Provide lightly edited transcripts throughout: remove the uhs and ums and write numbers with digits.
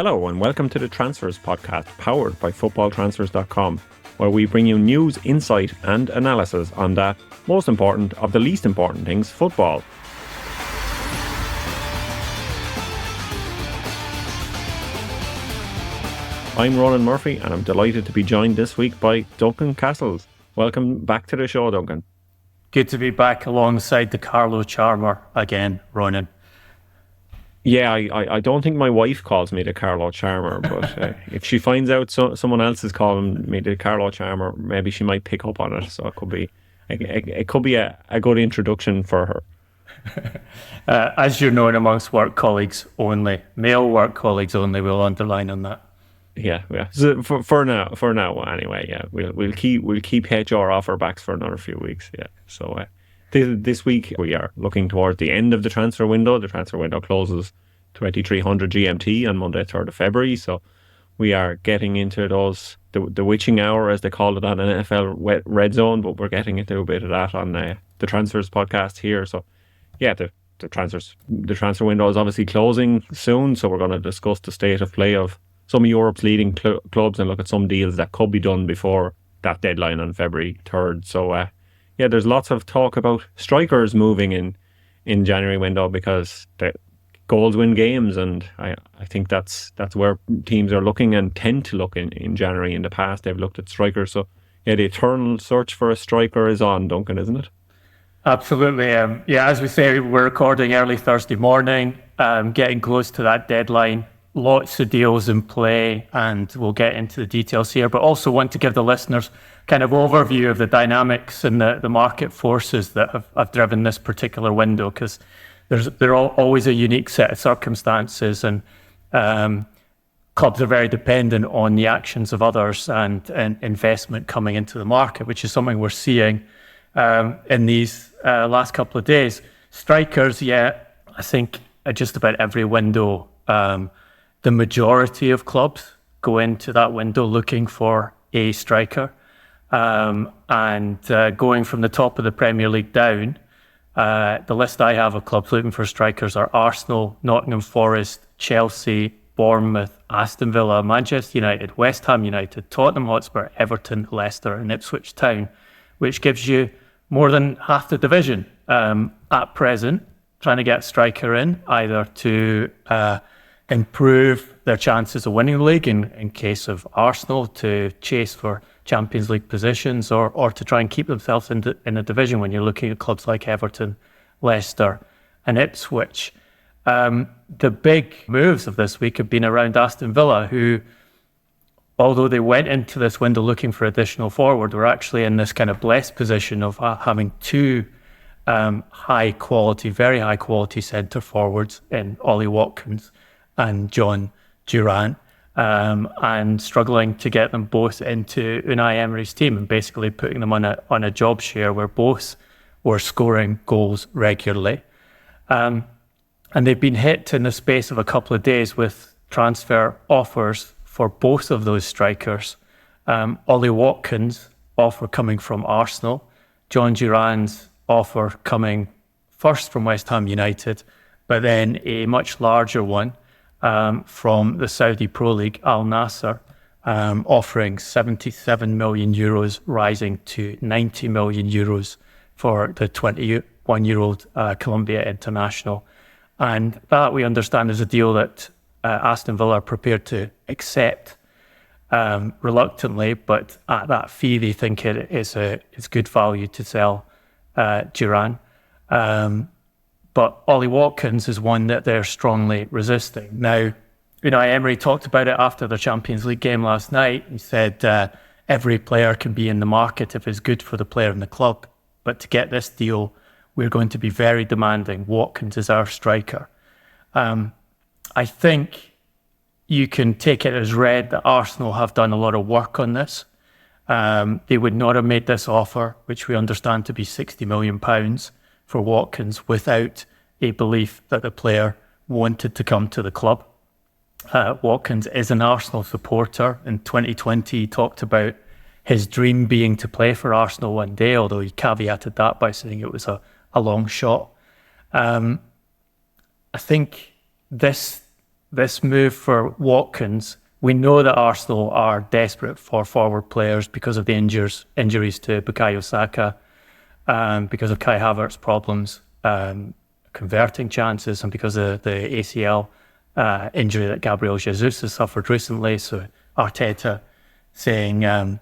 Hello and welcome to the Transfers podcast powered by FootballTransfers.com, where we bring you news, insight and analysis on that most important of the least important things, football. I'm Ronan Murphy and I'm delighted to be joined this week by Duncan Castles. Welcome back to the show, Duncan. Good to be back alongside the Carlo Charmer again, Ronan. Yeah, I don't think my wife calls me the Carlo Charmer, but if she finds out someone else is calling me the Carlo Charmer, maybe she might pick up on it. So it could be a good introduction for her. As you're known amongst work colleagues only, male work colleagues only, we'll underline on that. Yeah. So for now, anyway. Yeah, we'll keep HR off our backs for another few weeks. Yeah. So. This week we are looking towards the end of the transfer window. The transfer window closes 2300 GMT on Monday 3rd of February. So we are getting into the witching hour, as they call it on NFL Red Zone, but we're getting into a bit of that on the Transfers podcast here. So yeah, the transfer window is obviously closing soon. So we're going to discuss the state of play of some of Europe's leading clubs and look at some deals that could be done before that deadline on February 3rd. So yeah, there's lots of talk about strikers moving in January window because the goals win games, and I think that's where teams are looking and tend to look in January. In the past, they've looked at strikers. So yeah, the eternal search for a striker is on, Duncan, isn't it? Absolutely. Yeah, as we say, we're recording early Thursday morning, getting close to that deadline. Lots of deals in play, and we'll get into the details here, but also want to give the listeners kind of overview of the dynamics and the market forces that have driven this particular window, because they're always a unique set of circumstances, and clubs are very dependent on the actions of others and investment coming into the market, which is something we're seeing in these last couple of days. Strikers, yeah, I think just about every window, the majority of clubs go into that window looking for a striker. And going from the top of the Premier League down, the list I have of clubs looking for strikers are Arsenal, Nottingham Forest, Chelsea, Bournemouth, Aston Villa, Manchester United, West Ham United, Tottenham Hotspur, Everton, Leicester and Ipswich Town, which gives you more than half the division at present, trying to get a striker in, either to improve their chances of winning the league in case of Arsenal, to chase for Champions League positions, or to try and keep themselves in a division when you're looking at clubs like Everton, Leicester and Ipswich. The big moves of this week have been around Aston Villa, who, although they went into this window looking for additional forward, were actually in this kind of blessed position of having two very high quality centre forwards in Ollie Watkins and Joao Duran, and struggling to get them both into Unai Emery's team and basically putting them on a job share where both were scoring goals regularly. And they've been hit in the space of a couple of days with transfer offers for both of those strikers. Ollie Watkins' offer coming from Arsenal, Joao Duran's offer coming first from West Ham United, but then a much larger one from the Saudi Pro League, Al Nassr, offering 77 million euros, rising to 90 million euros for the 21-year-old Colombia international. And that, we understand, is a deal that Aston Villa are prepared to accept reluctantly, but at that fee, they think it's good value to sell Duran. But Ollie Watkins is one that they're strongly resisting. Now, Unai Emery talked about it after the Champions League game last night. He said every player can be in the market if it's good for the player and the club. But to get this deal, we're going to be very demanding. Watkins is our striker. I think you can take it as read that Arsenal have done a lot of work on this. They would not have made this offer, which we understand to be £60 million for Watkins, without a belief that the player wanted to come to the club. Watkins is an Arsenal supporter. In 2020, he talked about his dream being to play for Arsenal one day, although he caveated that by saying it was a long shot. I think this this move for Watkins, we know that Arsenal are desperate for forward players because of the injuries to Bukayo Saka, because of Kai Havertz's problems, converting chances, and because of the ACL injury that Gabriel Jesus has suffered recently. So Arteta saying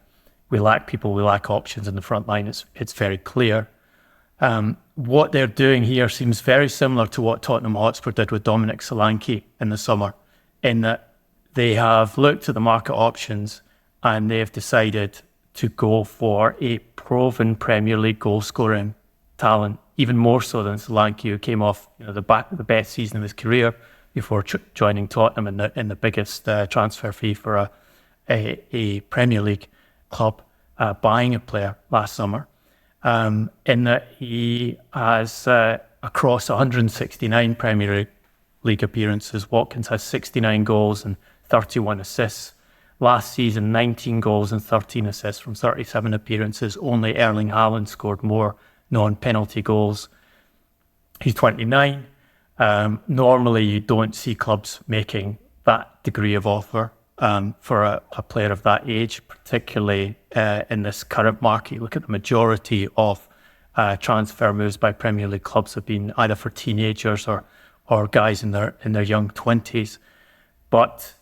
we lack people, we lack options in the front line. It's very clear. What they're doing here seems very similar to what Tottenham Hotspur did with Dominic Solanke in the summer, in that they have looked at the market options and they've decided to go for a proven Premier League goal-scoring talent, even more so than Solanke, who came off the best season of his career before joining Tottenham in the biggest transfer fee for a Premier League club, buying a player last summer. In that he has, across 169 Premier League appearances, Watkins has 69 goals and 31 assists. Last season, 19 goals and 13 assists from 37 appearances. Only Erling Haaland scored more non-penalty goals. He's 29. Normally, you don't see clubs making that degree of offer for a player of that age, particularly in this current market. You look at the majority of transfer moves by Premier League clubs have been either for teenagers or guys in their young 20s. But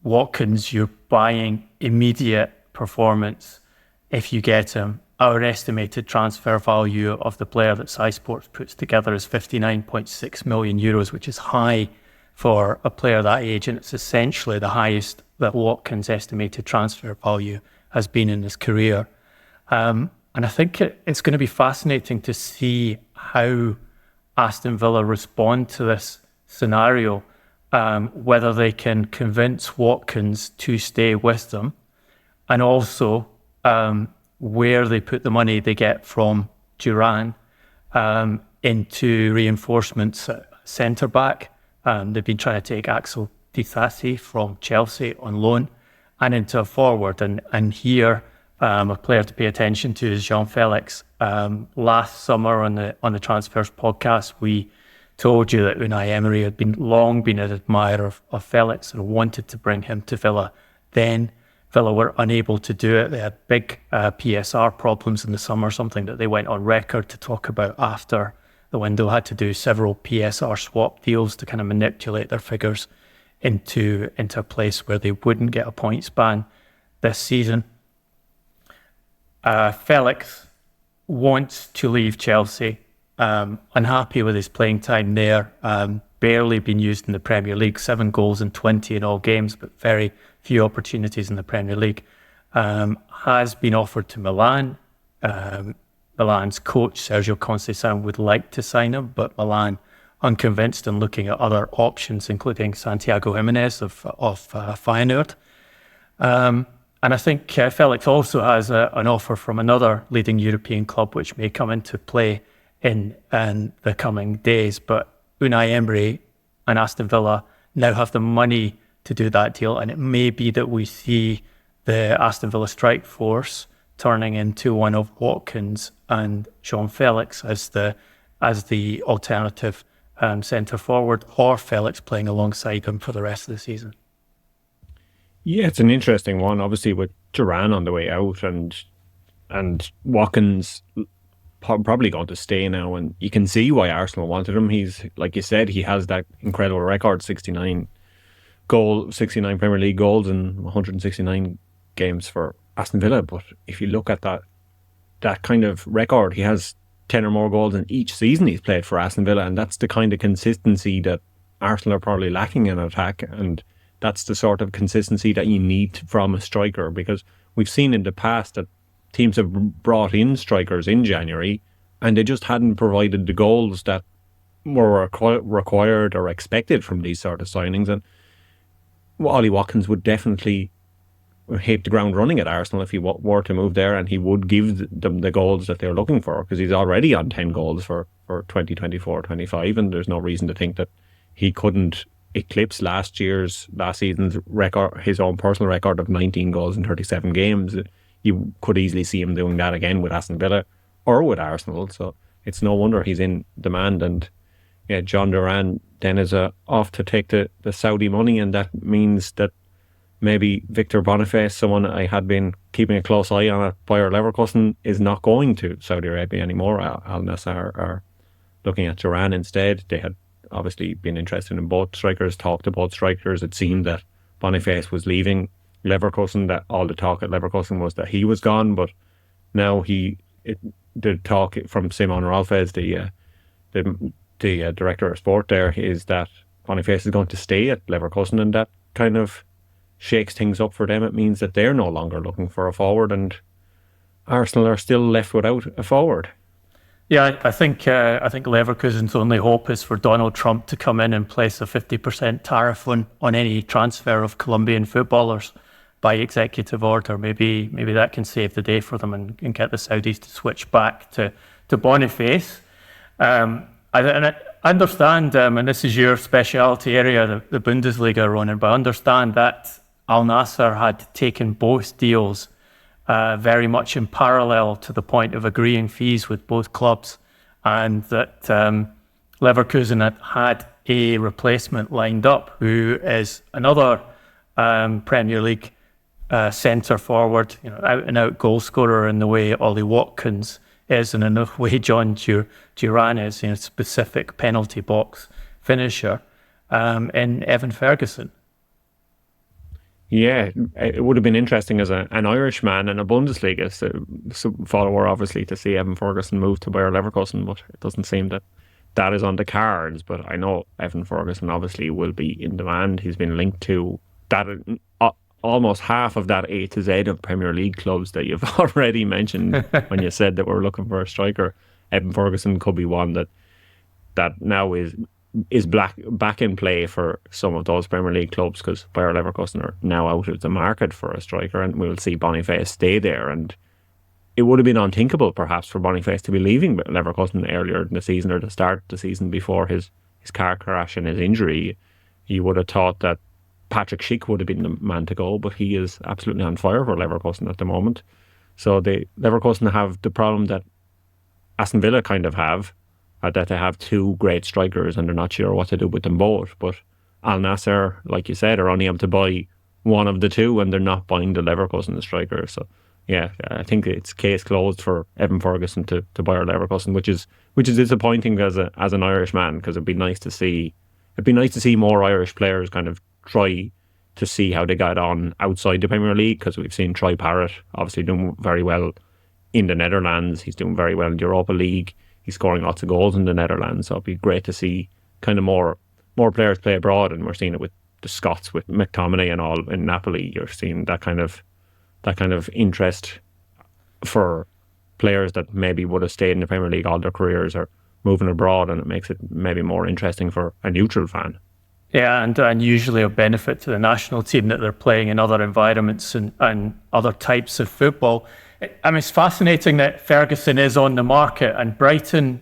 Watkins, you're buying immediate performance if you get him. Our estimated transfer value of the player that Sky Sports puts together is €59.6 million, which is high for a player that age, and it's essentially the highest that Watkins' estimated transfer value has been in his career. And I think it's going to be fascinating to see how Aston Villa respond to this scenario, whether they can convince Watkins to stay with them, and also where they put the money they get from Duran into reinforcements at centre-back. They've been trying to take Axel Disasi from Chelsea on loan and into a forward. And here, a player to pay attention to is Joao Felix. Last summer on the Transfers podcast, we told you that Unai Emery had long been an admirer of Felix and wanted to bring him to Villa. Then Villa were unable to do it. They had big PSR problems in the summer, something that they went on record to talk about after the window, had to do several PSR swap deals to kind of manipulate their figures into a place where they wouldn't get a points ban this season. Felix wants to leave Chelsea, unhappy with his playing time there, barely been used in the Premier League, 7 goals and 20 in all games, but very few opportunities in the Premier League. Has been offered to Milan. Milan's coach, Sergio Conceição, would like to sign him, but Milan unconvinced and looking at other options, including Santiago Jimenez of Feyenoord. And I think Felix also has an offer from another leading European club, which may come into play in the coming days. But Unai Emery and Aston Villa now have the money to do that deal, and it may be that we see the Aston Villa strike force turning into one of Watkins and Joao Felix as the alternative centre forward, or Felix playing alongside him for the rest of the season. Yeah, it's an interesting one. Obviously, with Duran on the way out and Watkins probably going to stay now, and you can see why Arsenal wanted him. He's, like you said, he has that incredible record, 69 Premier League goals in 169 games for Aston Villa. But if you look at that kind of record, he has 10 or more goals in each season he's played for Aston Villa, and that's the kind of consistency that Arsenal are probably lacking in attack, and that's the sort of consistency that you need from a striker, because we've seen in the past that teams have brought in strikers in January and they just hadn't provided the goals that were required or expected from these sort of signings. And Ollie Watkins would definitely hit the ground running at Arsenal if he were to move there, and he would give them the goals that they're looking for, because he's already on 10 goals for 2024-25, and there's no reason to think that he couldn't eclipse last season's record, his own personal record of 19 goals in 37 games. You could easily see him doing that again with Aston Villa or with Arsenal. So it's no wonder he's in demand, and John Duran then is off to take the Saudi money, and that means that maybe Victor Boniface, someone I had been keeping a close eye on at Bayer Leverkusen, is not going to Saudi Arabia anymore. Al Nassr are looking at Duran instead. They had obviously been interested in both strikers, talked to both strikers. It seemed that Boniface was leaving Leverkusen, that all the talk at Leverkusen was that he was gone, but now the talk from Simon Rolfes, the director of sport there, is that Boniface is going to stay at Leverkusen, and that kind of shakes things up for them. It means that they're no longer looking for a forward, and Arsenal are still left without a forward. Yeah, I think Leverkusen's only hope is for Donald Trump to come in and place a 50% tariff on any transfer of Colombian footballers by executive order. Maybe that can save the day for them and get the Saudis to switch back to Boniface. I understand, and this is your specialty area, the Bundesliga, Ronan, but I understand that Al Nassr had taken both deals very much in parallel to the point of agreeing fees with both clubs, and that Leverkusen had a replacement lined up, who is another Premier League centre forward, out and out goal scorer in the way Ollie Watkins is, and in the way John Duran is, specific penalty box finisher, in Evan Ferguson. Yeah, it would have been interesting as an Irishman and a Bundesliga follower, obviously, to see Evan Ferguson move to Bayer Leverkusen, but it doesn't seem that is on the cards. But I know Evan Ferguson obviously will be in demand. He's been linked to that almost half of that A to Z of Premier League clubs that you've already mentioned when you said that we're looking for a striker. Evan Ferguson could be one that now is back in play for some of those Premier League clubs, because Bayer Leverkusen are now out of the market for a striker, and we'll see Boniface stay there. And it would have been unthinkable perhaps for Boniface to be leaving Leverkusen earlier in the season, or to start the season before his car crash and his injury. You would have thought that Patrick Schick would have been the man to go, but he is absolutely on fire for Leverkusen at the moment. So Leverkusen have the problem that Aston Villa kind of have, that they have two great strikers and they're not sure what to do with them both. But Al Nassr, like you said, are only able to buy one of the two, and they're not buying the Leverkusen striker. So yeah, I think it's case closed for Evan Ferguson to Bayer Leverkusen, which is disappointing as an Irish man, because it'd be nice to see more Irish players kind of try to see how they got on outside the Premier League, because we've seen Troy Parrott obviously doing very well in the Netherlands. He's doing very well in the Europa League. He's scoring lots of goals in the Netherlands. So it'd be great to see kind of more players play abroad, and we're seeing it with the Scots, with McTominay and all in Napoli. You're seeing that kind of interest for players that maybe would have stayed in the Premier League all their careers are moving abroad, and it makes it maybe more interesting for a neutral fan. Yeah, and usually a benefit to the national team that they're playing in other environments and other types of football. I mean, it's fascinating that Ferguson is on the market, and Brighton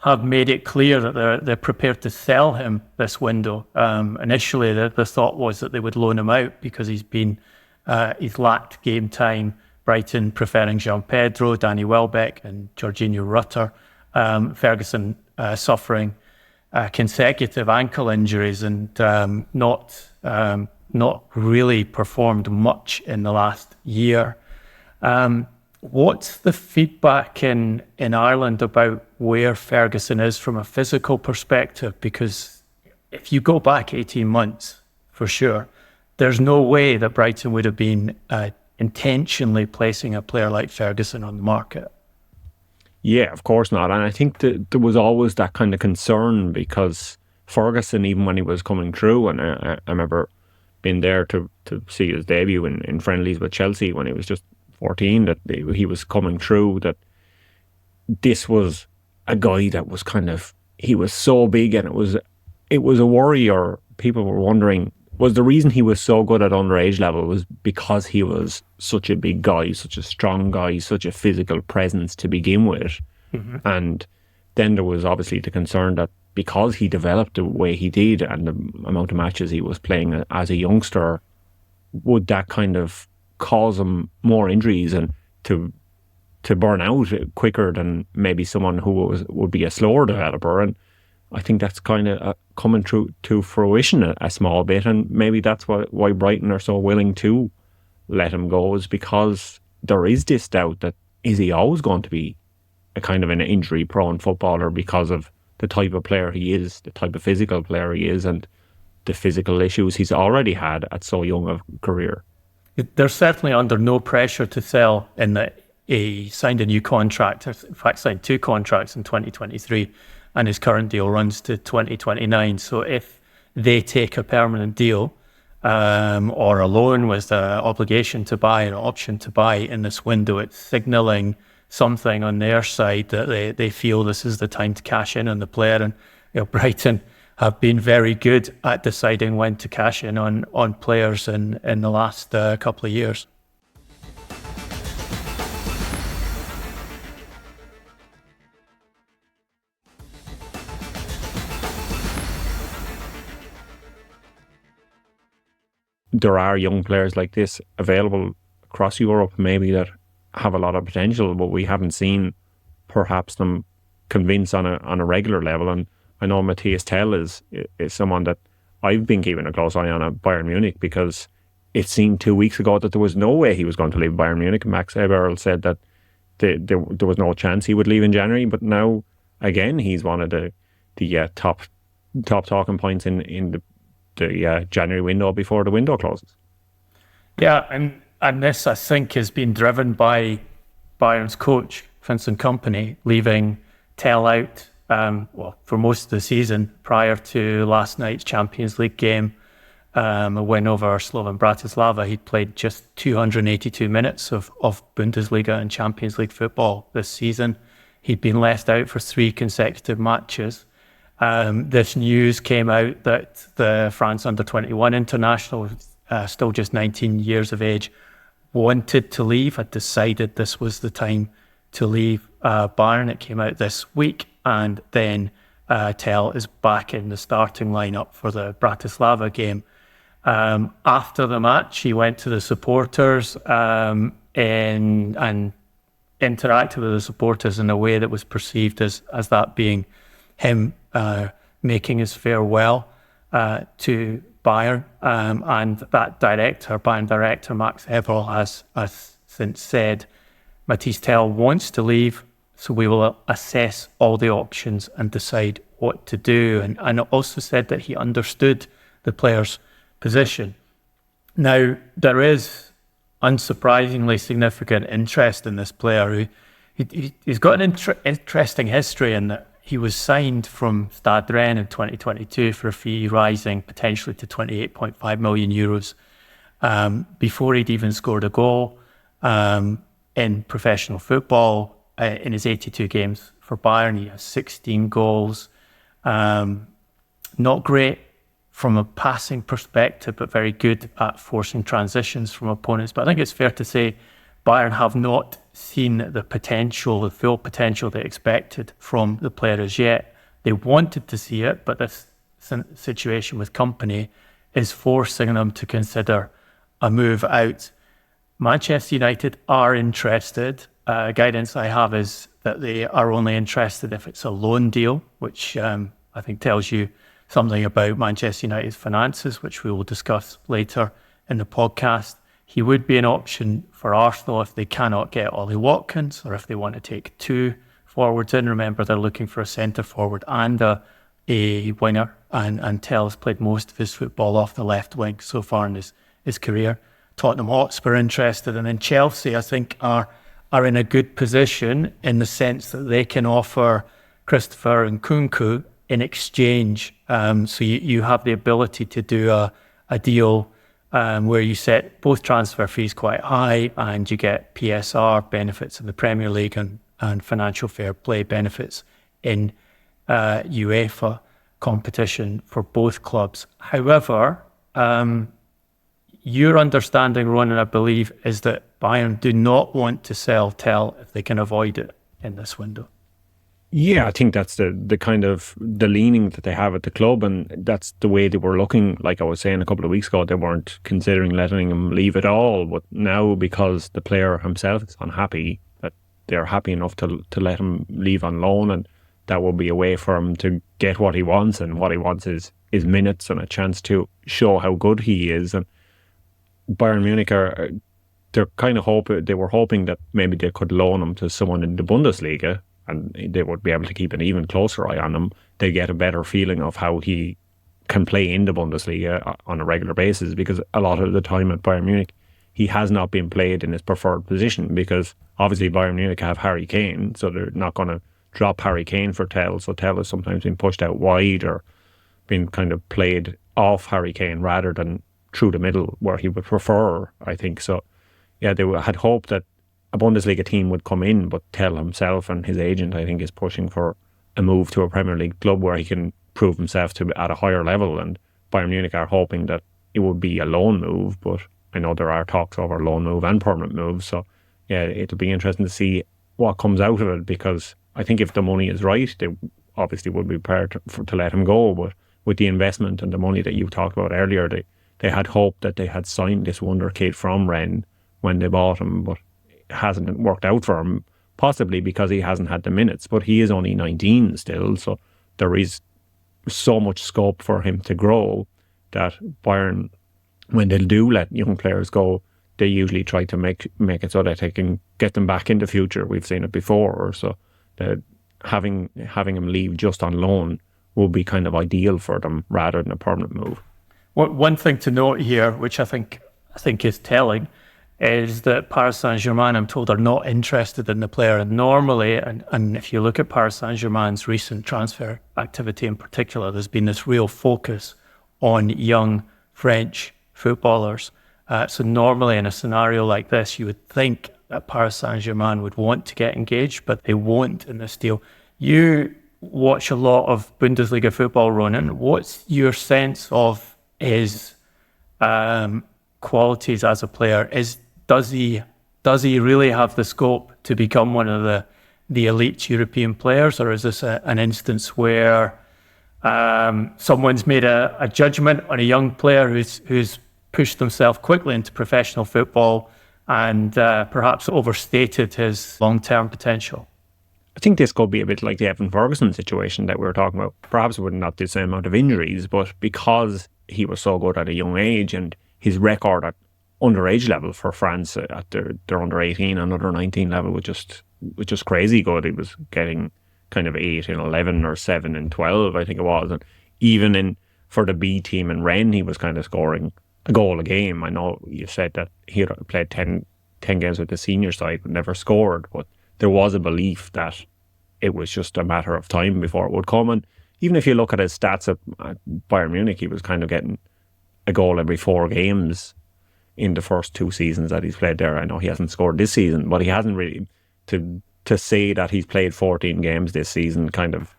have made it clear that they're prepared to sell him this window. Initially, the thought was that they would loan him out because he's lacked game time. Brighton preferring Jean Pedro, Danny Welbeck, and Jorginho Rutter. Ferguson suffering consecutive ankle injuries and not really performed much in the last year. What's the feedback in Ireland about where Ferguson is from a physical perspective? Because if you go back 18 months, for sure, there's no way that Brighton would have been intentionally placing a player like Ferguson on the market. Yeah, of course not. And I think that there was always that kind of concern, because Ferguson, even when he was coming through, and I remember being there to see his debut in friendlies with Chelsea when he was just 14, that he was coming through, that this was a guy that was he was so big, and it was a worry, or people were wondering, was the reason he was so good at underage level was because he was such a big guy, such a strong guy, such a physical presence to begin with. Mm-hmm. And then there was obviously the concern that because he developed the way he did and the amount of matches he was playing as a youngster, would that kind of cause him more injuries and to burn out quicker than maybe someone who would be a slower developer. And I think that's kind of coming to fruition a small bit, and maybe that's why Brighton are so willing to let him go, is because there is this doubt that is he always going to be a kind of an injury-prone footballer because of the type of player he is, the type of physical player he is, and the physical issues he's already had at so young a career. They're certainly under no pressure to sell in that he signed a new contract, in fact signed 2 contracts in 2023, and his current deal runs to 2029. So if they take a permanent deal or a loan with the obligation to buy, an option to buy in this window, it's signalling something on their side that they feel this is the time to cash in on the player. And Brighton have been very good at deciding when to cash in on players in the last couple of years. There are young players like this available across Europe, maybe, that have a lot of potential, but we haven't seen perhaps them convince on a regular level. And I know Matthias Tell is someone that I've been keeping a close eye on at Bayern Munich, because it seemed 2 weeks ago that there was no way he was going to leave Bayern Munich. Max Eberl said that there was no chance he would leave in January, but now again he's one of the top talking points in the January window before the window closes. Yeah, and this, I think, has been driven by Bayern's coach, Vincent Kompany, leaving Tell out for most of the season prior to last night's Champions League game, a win over Slovan Bratislava. He'd played just 282 minutes of Bundesliga and Champions League football this season. He'd been left out for 3 consecutive matches. This news came out that the France under-21 international, still just 19 years of age, wanted to leave, had decided this was the time to leave Bayern. It came out this week, and then Tell is back in the starting lineup for the Bratislava game. After the match, he went to the supporters and interacted with the supporters in a way that was perceived as that being him making his farewell to Bayern, and that Bayern director Max Eberl has since said Matthias Tell wants to leave, so we will assess all the options and decide what to do, and also said that he understood the player's position. Now, there is unsurprisingly significant interest in this player. He's got an interesting history in that he was signed from Stade Rennes in 2022 for a fee rising potentially to 28.5 million euros before he'd even scored a goal in professional football. In his 82 games for Bayern, he has 16 goals. Not great from a passing perspective, but very good at forcing transitions from opponents. But I think it's fair to say Bayern have not seen the full potential they expected from the player as yet. They wanted to see it, but this situation with Kompany is forcing them to consider a move out. Manchester United are interested. Guidance I have is that they are only interested if it's a loan deal, which I think tells you something about Manchester United's finances, which we will discuss later in the podcast. He would be an option for Arsenal if they cannot get Ollie Watkins, or if they want to take 2 forwards in. Remember, they're looking for a centre forward and a winger, and Tell has played most of his football off the left wing so far in his career. Tottenham Hotspur interested, and then Chelsea, I think, are in a good position in the sense that they can offer Christopher Nkunku in exchange. So you have the ability to do a deal where you set both transfer fees quite high, and you get PSR benefits in the Premier League and financial fair play benefits in UEFA competition for both clubs. However, your understanding, Ronan, I believe, is that Bayern do not want to sell Tell if they can avoid it in this window. Yeah, I think that's the kind of the leaning that they have at the club, and that's the way they were looking. Like I was saying a couple of weeks ago, they weren't considering letting him leave at all. But now, because the player himself is unhappy, that they're happy enough to let him leave on loan, and that will be a way for him to get what he wants, and what he wants is minutes and a chance to show how good he is. And Bayern Munich they're kind of they were hoping that maybe they could loan him to someone in the Bundesliga, and they would be able to keep an even closer eye on him. They get a better feeling of how he can play in the Bundesliga on a regular basis, because a lot of the time at Bayern Munich, he has not been played in his preferred position, because obviously Bayern Munich have Harry Kane, so they're not going to drop Harry Kane for Tell. So Tell has sometimes been pushed out wide or been kind of played off Harry Kane rather than through the middle, where he would prefer, I think. So yeah, they had hoped that a Bundesliga team would come in, but Tell himself and his agent, I think, is pushing for a move to a Premier League club where he can prove himself to be at a higher level. And Bayern Munich are hoping that it would be a loan move, but I know there are talks over loan move and permanent moves. So yeah, it'll be interesting to see what comes out of it, because I think if the money is right, they obviously would be prepared to let him go. But with the investment and the money that you talked about earlier, they had hoped that they had signed this wonder kid from Rennes when they bought him, but it hasn't worked out for him, possibly because he hasn't had the minutes. But he is only 19 still, so there is so much scope for him to grow that Bayern, when they do let young players go, they usually try to make it so that they can get them back in the future. We've seen it before, so that having him leave just on loan will be kind of ideal for them rather than a permanent move. One thing to note here, which I think is telling, is that Paris Saint-Germain, I'm told, are not interested in the player. And normally, and if you look at Paris Saint-Germain's recent transfer activity in particular, there's been this real focus on young French footballers. So normally in a scenario like this, you would think that Paris Saint-Germain would want to get engaged, but they won't in this deal. You watch a lot of Bundesliga football, Ronan. What's your sense of his qualities as a player? Does he really have the scope to become one of the elite European players, or is this an instance where someone's made a judgment on a young player who's pushed himself quickly into professional football and perhaps overstated his long-term potential? I think this could be a bit like the Evan Ferguson situation that we were talking about. Perhaps with not the same amount of injuries, but because he was so good at a young age, and his record at underage level for France at their under 18 and under 19 level was just crazy good. He was getting kind of 8 in 11 or 7 in 12, I think it was. And even for the B team in Rennes, he was kind of scoring a goal a game. I know you said that he had played 10 games with the senior side but never scored, but there was a belief that it was just a matter of time before it would come. And even if you look at his stats at Bayern Munich, he was kind of getting a goal every 4 games in the first 2 seasons that he's played there. I know he hasn't scored this season, but he hasn't really. To say that he's played 14 games this season kind of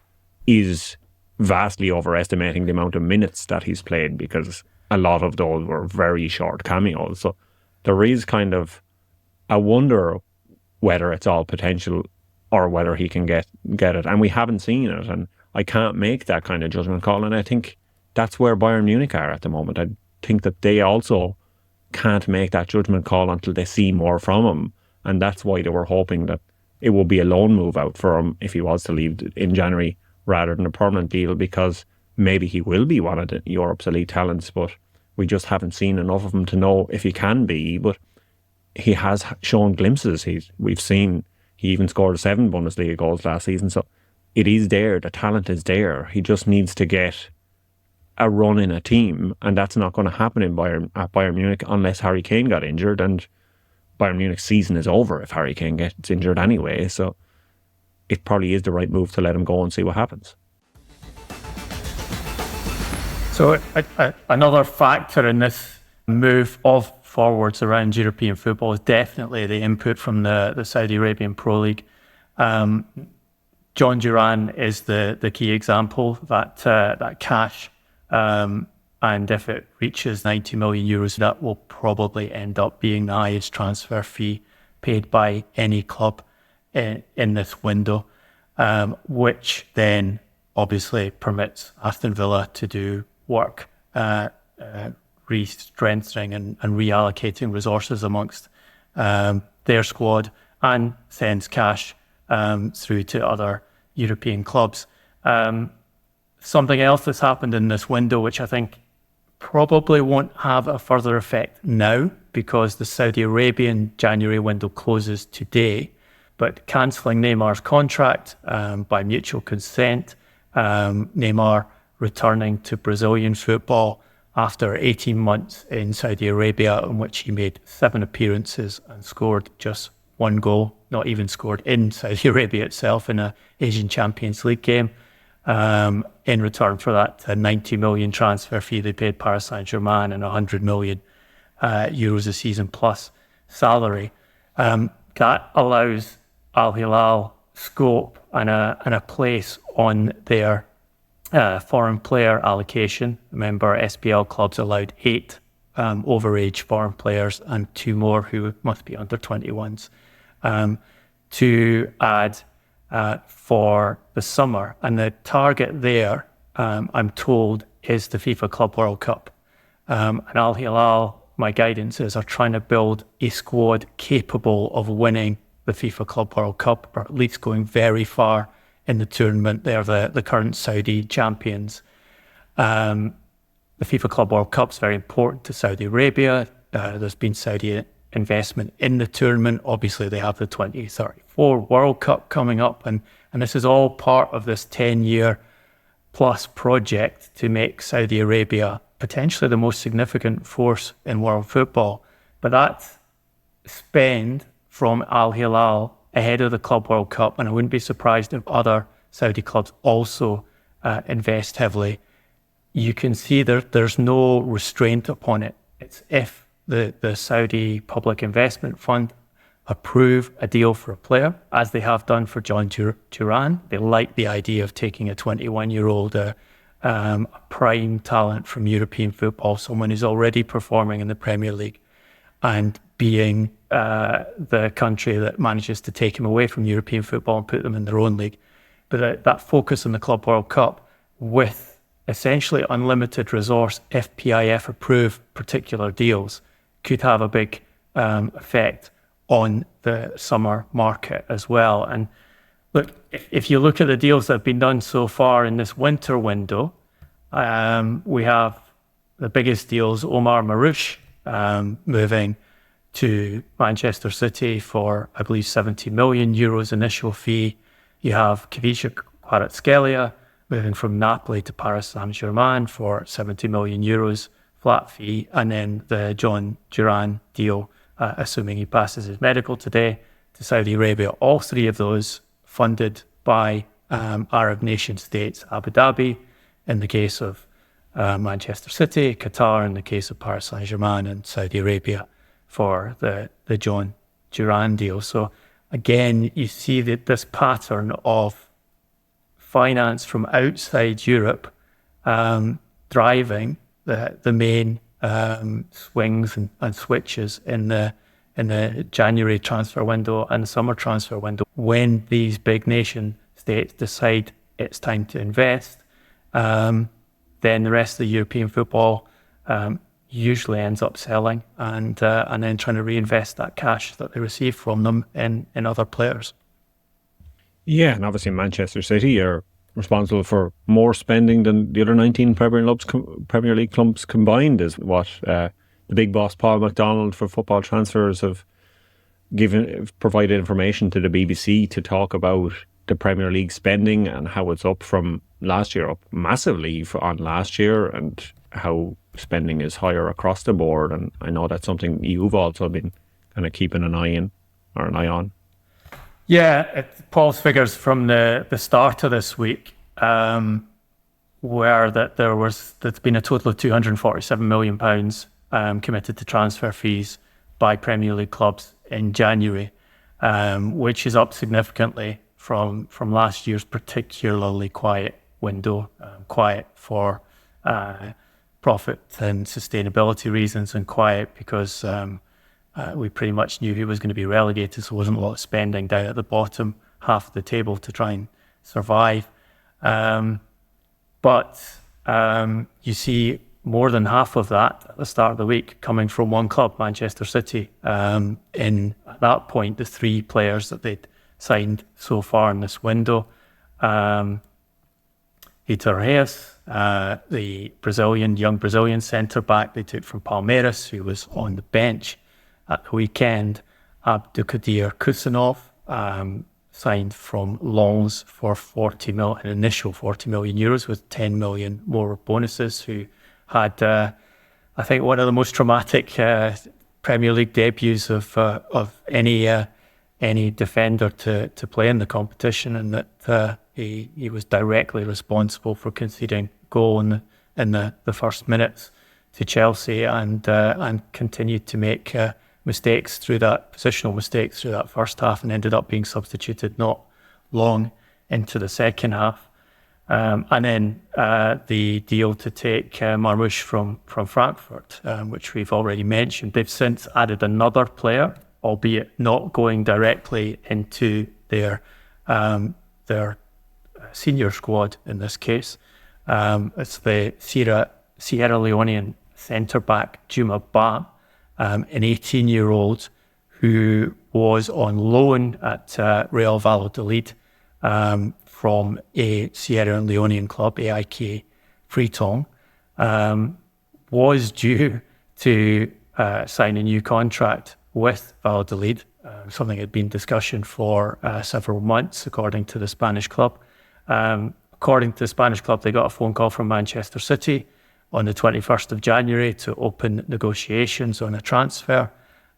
is vastly overestimating the amount of minutes that he's played, because a lot of those were very short cameos. So there is kind of a wonder whether it's all potential or whether he can get it. And we haven't seen it, and I can't make that kind of judgment call. And I think that's where Bayern Munich are at the moment. I think that they also can't make that judgment call until they see more from him. And that's why they were hoping that it will be a loan move out for him if he was to leave in January rather than a permanent deal, because maybe he will be one of Europe's elite talents, but we just haven't seen enough of him to know if he can be. But he has shown glimpses. We've seen he even scored 7 Bundesliga goals last season. So it is there. The talent is there. He just needs to get a run in a team, and that's not going to happen at Bayern Munich unless Harry Kane got injured, and Bayern Munich's season is over if Harry Kane gets injured anyway. So it probably is the right move to let him go and see what happens. So another factor in this move of forwards around European football is definitely the input from the Saudi Arabian Pro League. John Duran is the key example, that cash. And if it reaches 90 million euros, that will probably end up being the highest transfer fee paid by any club in this window, which then obviously permits Aston Villa to do work, re-strengthening and reallocating resources amongst their squad, and sends cash through to other European clubs. something else that's happened in this window, which I think probably won't have a further effect now because the Saudi Arabian January window closes today, but cancelling Neymar's contract by mutual consent, Neymar returning to Brazilian football after 18 months in Saudi Arabia, in which he made 7 appearances and scored just 1 goal, not even scored in Saudi Arabia itself in an Asian Champions League game. In return for that 90 million transfer fee they paid Paris Saint-Germain and 100 million euros a season plus salary. That allows Al Hilal scope and a place on their foreign player allocation. Remember, SPL clubs allowed 8 overage foreign players and 2 more who must be under 21s to add for the summer. And the target there, I'm told, is the FIFA Club World Cup. And Al Hilal, my guidance is, are trying to build a squad capable of winning the FIFA Club World Cup, or at least going very far in the tournament. They're the current Saudi champions. The FIFA Club World Cup is very important to Saudi Arabia. There's been Saudi investment in the tournament. Obviously, they have the 2034 World Cup coming up, and this is all part of this 10-year plus project to make Saudi Arabia potentially the most significant force in world football. But that spend from Al Hilal ahead of the Club World Cup, and I wouldn't be surprised if other Saudi clubs also invest heavily. You can see there's no restraint upon it. It's if the Saudi Public Investment Fund approve a deal for a player, as they have done for Joao Duran. They like the idea of taking a 21-year-old prime talent from European football, someone who's already performing in the Premier League, and being the country that manages to take him away from European football and put them in their own league. But that focus on the Club World Cup with essentially unlimited resource, if PIF approve particular deals, could have a big effect on the summer market as well. And look, if you look at the deals that have been done so far in this winter window, we have the biggest deals, Omar Marouche moving to Manchester City for, I believe, 70 million euros initial fee. You have Kavica Kvaratskhelia moving from Napoli to Paris Saint-Germain for 70 million euros flat fee, and then the Joao Duran deal, assuming he passes his medical today, to Saudi Arabia. All 3 of those funded by Arab nation states, Abu Dhabi in the case of Manchester City, Qatar in the case of Paris Saint-Germain, and Saudi Arabia for the Joao Duran deal. So again, you see that this pattern of finance from outside Europe driving the main swings and switches in the January transfer window and the summer transfer window. When these big nation states decide it's time to invest, then the rest of the European football usually ends up selling and then trying to reinvest that cash that they receive from them in other players. Yeah, and obviously Manchester City are responsible for more spending than the other 19 Premier League clubs combined, is what the big boss Paul McDonald for FootballTransfers have provided information to the BBC to talk about the Premier League spending and how it's up from last year, up massively on last year, and how spending is higher across the board. And I know that's something you've also been kind of keeping an eye on. Yeah, Paul's figures from the start of this week were that there's been a total of £247 million committed to transfer fees by Premier League clubs in January, which is up significantly from last year's particularly quiet window, quiet for profit and sustainability reasons, and quiet because we pretty much knew he was going to be relegated, so there wasn't a lot of spending down at the bottom half of the table to try and survive. But you see more than half of that at the start of the week coming from one club, Manchester City. In at that point, the 3 players that they'd signed so far in this window. Heitor Reis, the young Brazilian centre-back they took from Palmeiras, who was on the bench at the weekend. Abdulkadir Kusanov, signed from Lens for an initial 40 million euros with 10 million more bonuses, who had, I think, one of the most traumatic Premier League debuts of any defender to play in the competition, and that he was directly responsible for conceding goal in the first minutes to Chelsea, and continued to make positional mistakes through that first half, and ended up being substituted not long into the second half. And then the deal to take Marmoush from Frankfurt, which we've already mentioned. They've since added another player, albeit not going directly into their senior squad in this case. It's the Sierra Leonean centre-back Juma Ba, an 18-year-old who was on loan at Real Valladolid from a Sierra Leonean club, AIK Freetown, was due to sign a new contract with Valladolid, something had been discussion for several months, according to the Spanish club. According to the Spanish club, they got a phone call from Manchester City on the 21st of January to open negotiations on a transfer.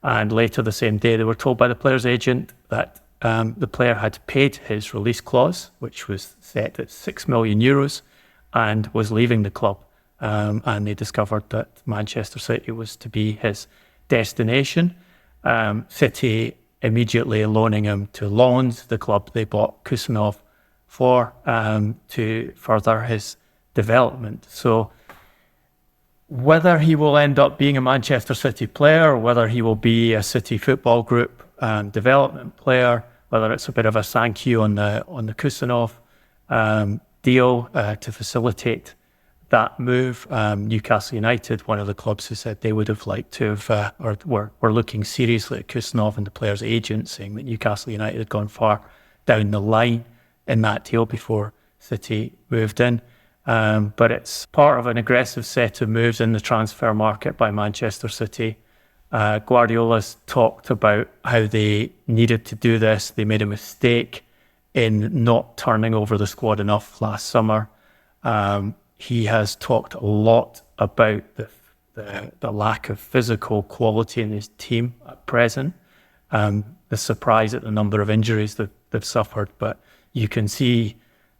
And later the same day, they were told by the player's agent that the player had paid his release clause, which was set at 6 million euros, and was leaving the club. And they discovered that Manchester City was to be his destination. City immediately loaning him to Lens, the club they bought Kusanov for, to further his development. So whether he will end up being a Manchester City player, or whether he will be a City Football Group development player, whether it's a bit of a thank you on the Kusanov deal to facilitate that move. Newcastle United, one of the clubs who said they would have liked to have, or were looking seriously at Kusanov, and the player's agent saying that Newcastle United had gone far down the line in that deal before City moved in. But it's part of an aggressive set of moves in the transfer market by Manchester City. Guardiola's talked about how they needed to do this. They made a mistake in not turning over the squad enough last summer. He has talked a lot about the lack of physical quality in his team at present. The surprise at the number of injuries that they've suffered, but you can see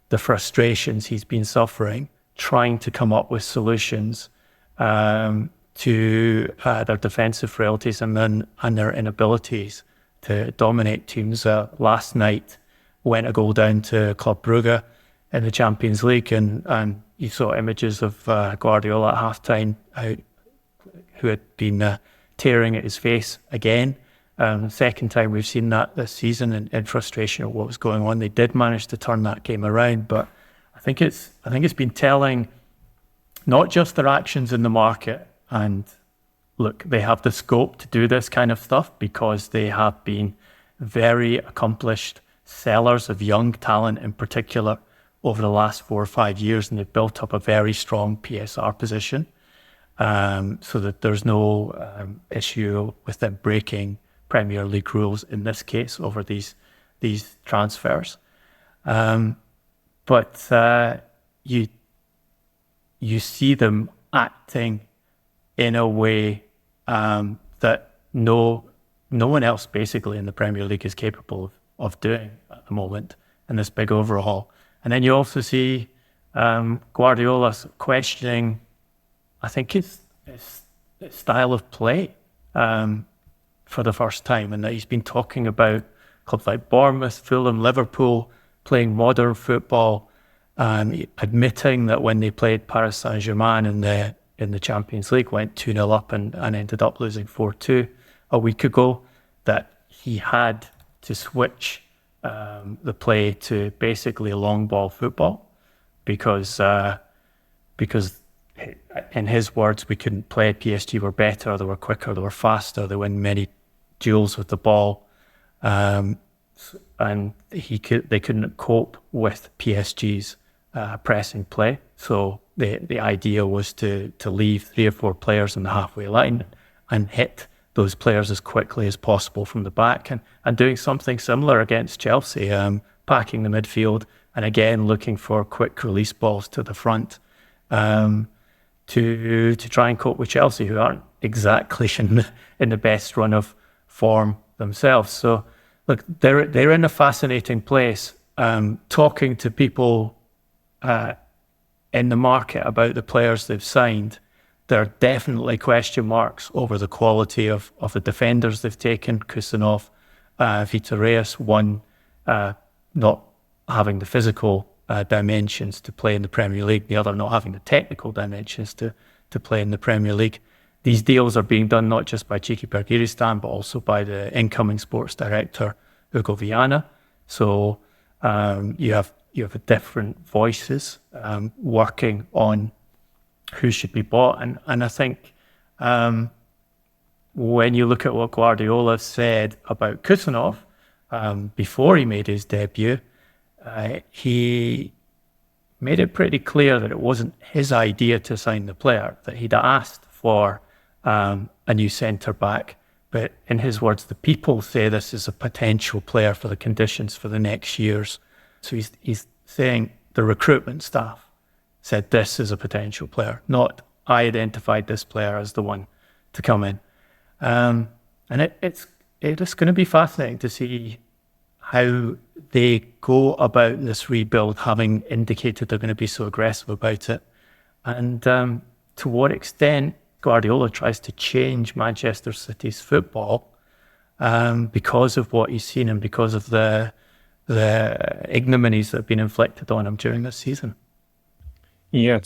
the frustrations he's been suffering trying to come up with solutions to their defensive frailties and their inabilities to dominate teams. Last night went a goal down to Club Brugge in the Champions League, and you saw images of Guardiola at halftime, who had been tearing at his face again. Second time we've seen that this season, in frustration at what was going on. They did manage to turn that game around, but I think it's been telling, not just their actions in the market. And look, they have the scope to do this kind of stuff because they have been very accomplished sellers of young talent in particular over the last 4 or 5 years, and they've built up a very strong PSR position, so that there's no issue with them breaking Premier League rules in this case over these transfers. But you see them acting in a way that no one else basically in the Premier League is capable of doing at the moment in this big overhaul. And then you also see Guardiola questioning, I think, his style of play for the first time, and that he's been talking about clubs like Bournemouth, Fulham, Liverpool playing modern football, admitting that when they played Paris Saint-Germain in the Champions League, went 2-0 up and ended up losing 4-2 a week ago, that he had to switch the play to basically long ball football because in his words, we couldn't play. PSG were better, they were quicker, they were faster, they win many duels with the ball, and they couldn't cope with PSG's pressing play. So the idea was to leave 3 or 4 players on the halfway line and hit those players as quickly as possible from the back, and doing something similar against Chelsea, packing the midfield and again looking for quick release balls to the front to try and cope with Chelsea, who aren't exactly in the best run of form themselves. So look, they're in a fascinating place. Talking to people in the market about the players they've signed, there are definitely question marks over the quality of the defenders they've taken. Kusanov, Vitor Reyes, one not having the physical dimensions to play in the Premier League, the other not having the technical dimensions to play in the Premier League. These deals are being done not just by Chiki Bergiristan, but also by the incoming sports director, Hugo Viana. So you have different voices working on who should be bought. And I think when you look at what Guardiola said about Kusanov before he made his debut, he made it pretty clear that it wasn't his idea to sign the player, that he'd asked for a new centre-back. But in his words, the people say this is a potential player for the conditions for the next years. So he's saying the recruitment staff said this is a potential player, not I identified this player as the one to come in. And it's going to be fascinating to see how they go about this rebuild, having indicated they're going to be so aggressive about it. And to what extent Guardiola tries to change Manchester City's football because of what he's seen and because of the ignominies that have been inflicted on him during this season. Yeah,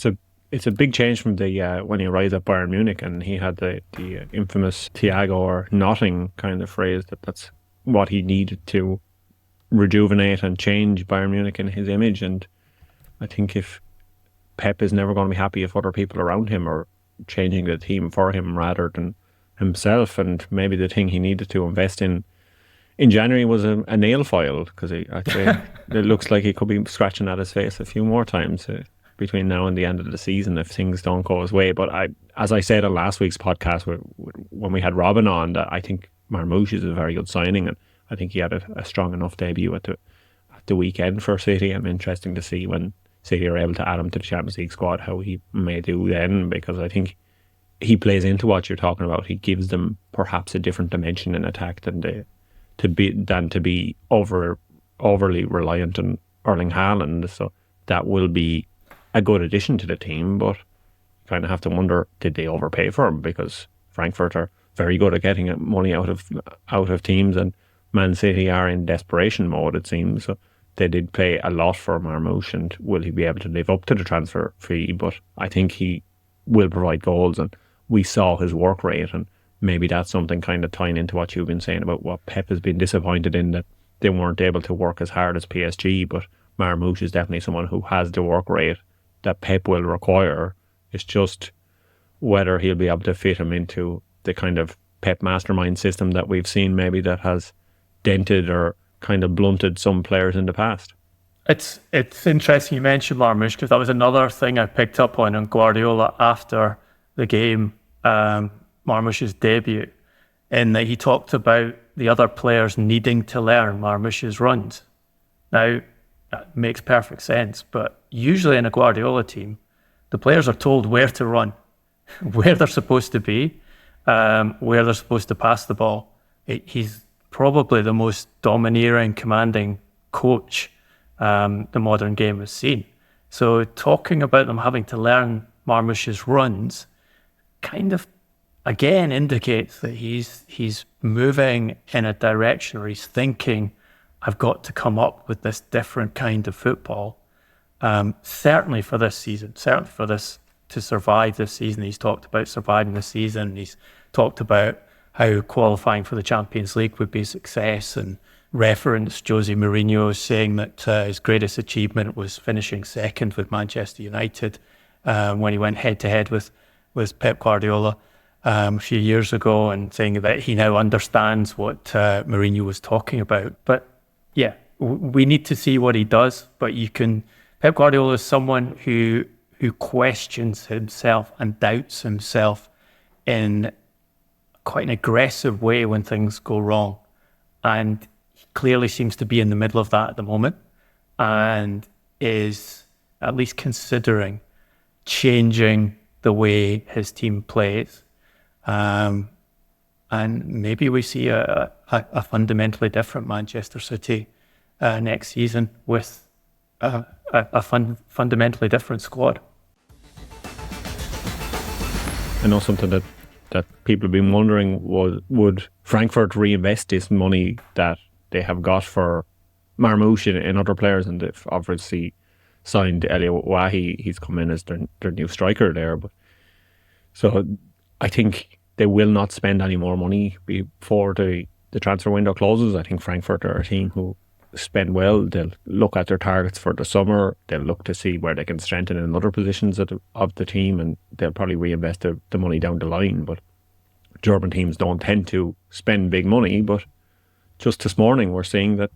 it's a big change from the when he arrived at Bayern Munich, and he had the infamous Thiago or nothing kind of phrase that's what he needed to rejuvenate and change Bayern Munich in his image. And I think if Pep is never going to be happy if other people around him are changing the team for him rather than himself, and maybe the thing he needed to invest in January was a nail file, because I'd say it looks like he could be scratching at his face a few more times between now and the end of the season if things don't go his way. But as I said on last week's podcast when we had Robin on, that I think Marmoush is a very good signing, and I think he had a strong enough debut at the weekend for City. I'm interested to see when City are able to add him to the Champions League squad how he may do then, because I think he plays into what you're talking about. He gives them perhaps a different dimension in attack than to be overly reliant on Erling Haaland. So that will be a good addition to the team, but you kind of have to wonder, did they overpay for him? Because Frankfurt are very good at getting money out of teams, and Man City are in desperation mode, it seems. So they did pay a lot for Marmoush, and will he be able to live up to the transfer fee? But I think he will provide goals, and we saw his work rate, and maybe that's something kind of tying into what you've been saying about what Pep has been disappointed in, that they weren't able to work as hard as PSG. But Marmoush is definitely someone who has the work rate that Pep will require. It's just whether he'll be able to fit him into the kind of Pep mastermind system that we've seen, maybe that has dented or kind of blunted some players in the past. It's interesting you mentioned Marmoush, because that was another thing I picked up on Guardiola after the game, Marmoush's debut, in that he talked about the other players needing to learn Marmoush's runs. Now, that makes perfect sense, but usually in a Guardiola team, the players are told where to run, where they're supposed to be, where they're supposed to pass the ball. He's probably the most domineering, commanding coach the modern game has seen. So talking about them having to learn Marmoush's runs kind of again indicates that he's moving in a direction where he's thinking, I've got to come up with this different kind of football. Certainly for this season, certainly for this to survive this season. He's talked about surviving the season. He's talked about how qualifying for the Champions League would be a success, and referenced Jose Mourinho saying that his greatest achievement was finishing second with Manchester United when he went head-to-head with Pep Guardiola a few years ago, and saying that he now understands what Mourinho was talking about. But yeah, we need to see what he does, but you can Pep Guardiola is someone who questions himself and doubts himself in quite an aggressive way when things go wrong. And he clearly seems to be in the middle of that at the moment and is at least considering changing the way his team plays. And maybe we see a fundamentally different Manchester City next season with a fundamentally different squad. I know something that people have been wondering was, would Frankfurt reinvest this money that they have got for Marmoush and other players, and they've obviously signed Elliot Wahi. He's come in as their new striker there. But so I think they will not spend any more money before the transfer window closes. I think Frankfurt are a team who spend well. They'll look at their targets for the summer. They'll look to see where they can strengthen in other positions of the team, and they'll probably reinvest the money down the line. But German teams don't tend to spend big money. But just this morning we're seeing that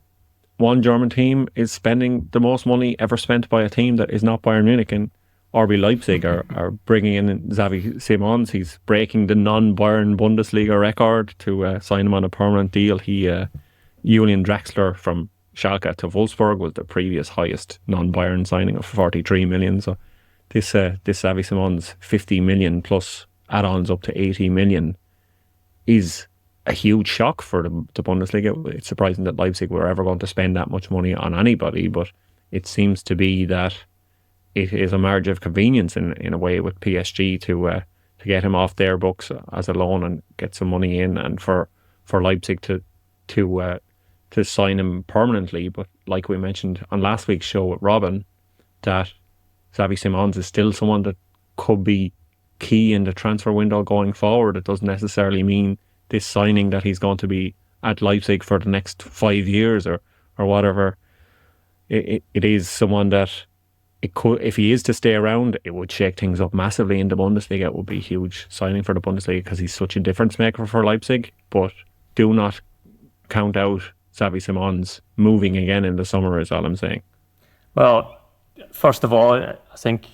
one German team is spending the most money ever spent by a team that is not Bayern Munich, and RB Leipzig are bringing in Xavi Simons. He's breaking the non-Bayern Bundesliga record to sign him on a permanent deal. Julian Draxler from Schalke to Wolfsburg was the previous highest non-Bayern signing of 43 million. So this Xavi Simons 50 million plus add-ons up to 80 million is a huge shock for the Bundesliga. It's surprising that Leipzig were ever going to spend that much money on anybody, but it seems to be that it is a margin of convenience in a way with PSG to get him off their books as a loan and get some money in, and for Leipzig to sign him permanently. But like we mentioned on last week's show with Robin, that Xavi Simons is still someone that could be key in the transfer window going forward. It doesn't necessarily mean this signing that he's going to be at Leipzig for the next 5 years or whatever. It is someone that it could, if he is to stay around, it would shake things up massively in the Bundesliga. It would be a huge signing for the Bundesliga because he's such a difference maker for Leipzig. But do not count out Xavi Simons moving again in the summer, is all I'm saying. Well, first of all, I think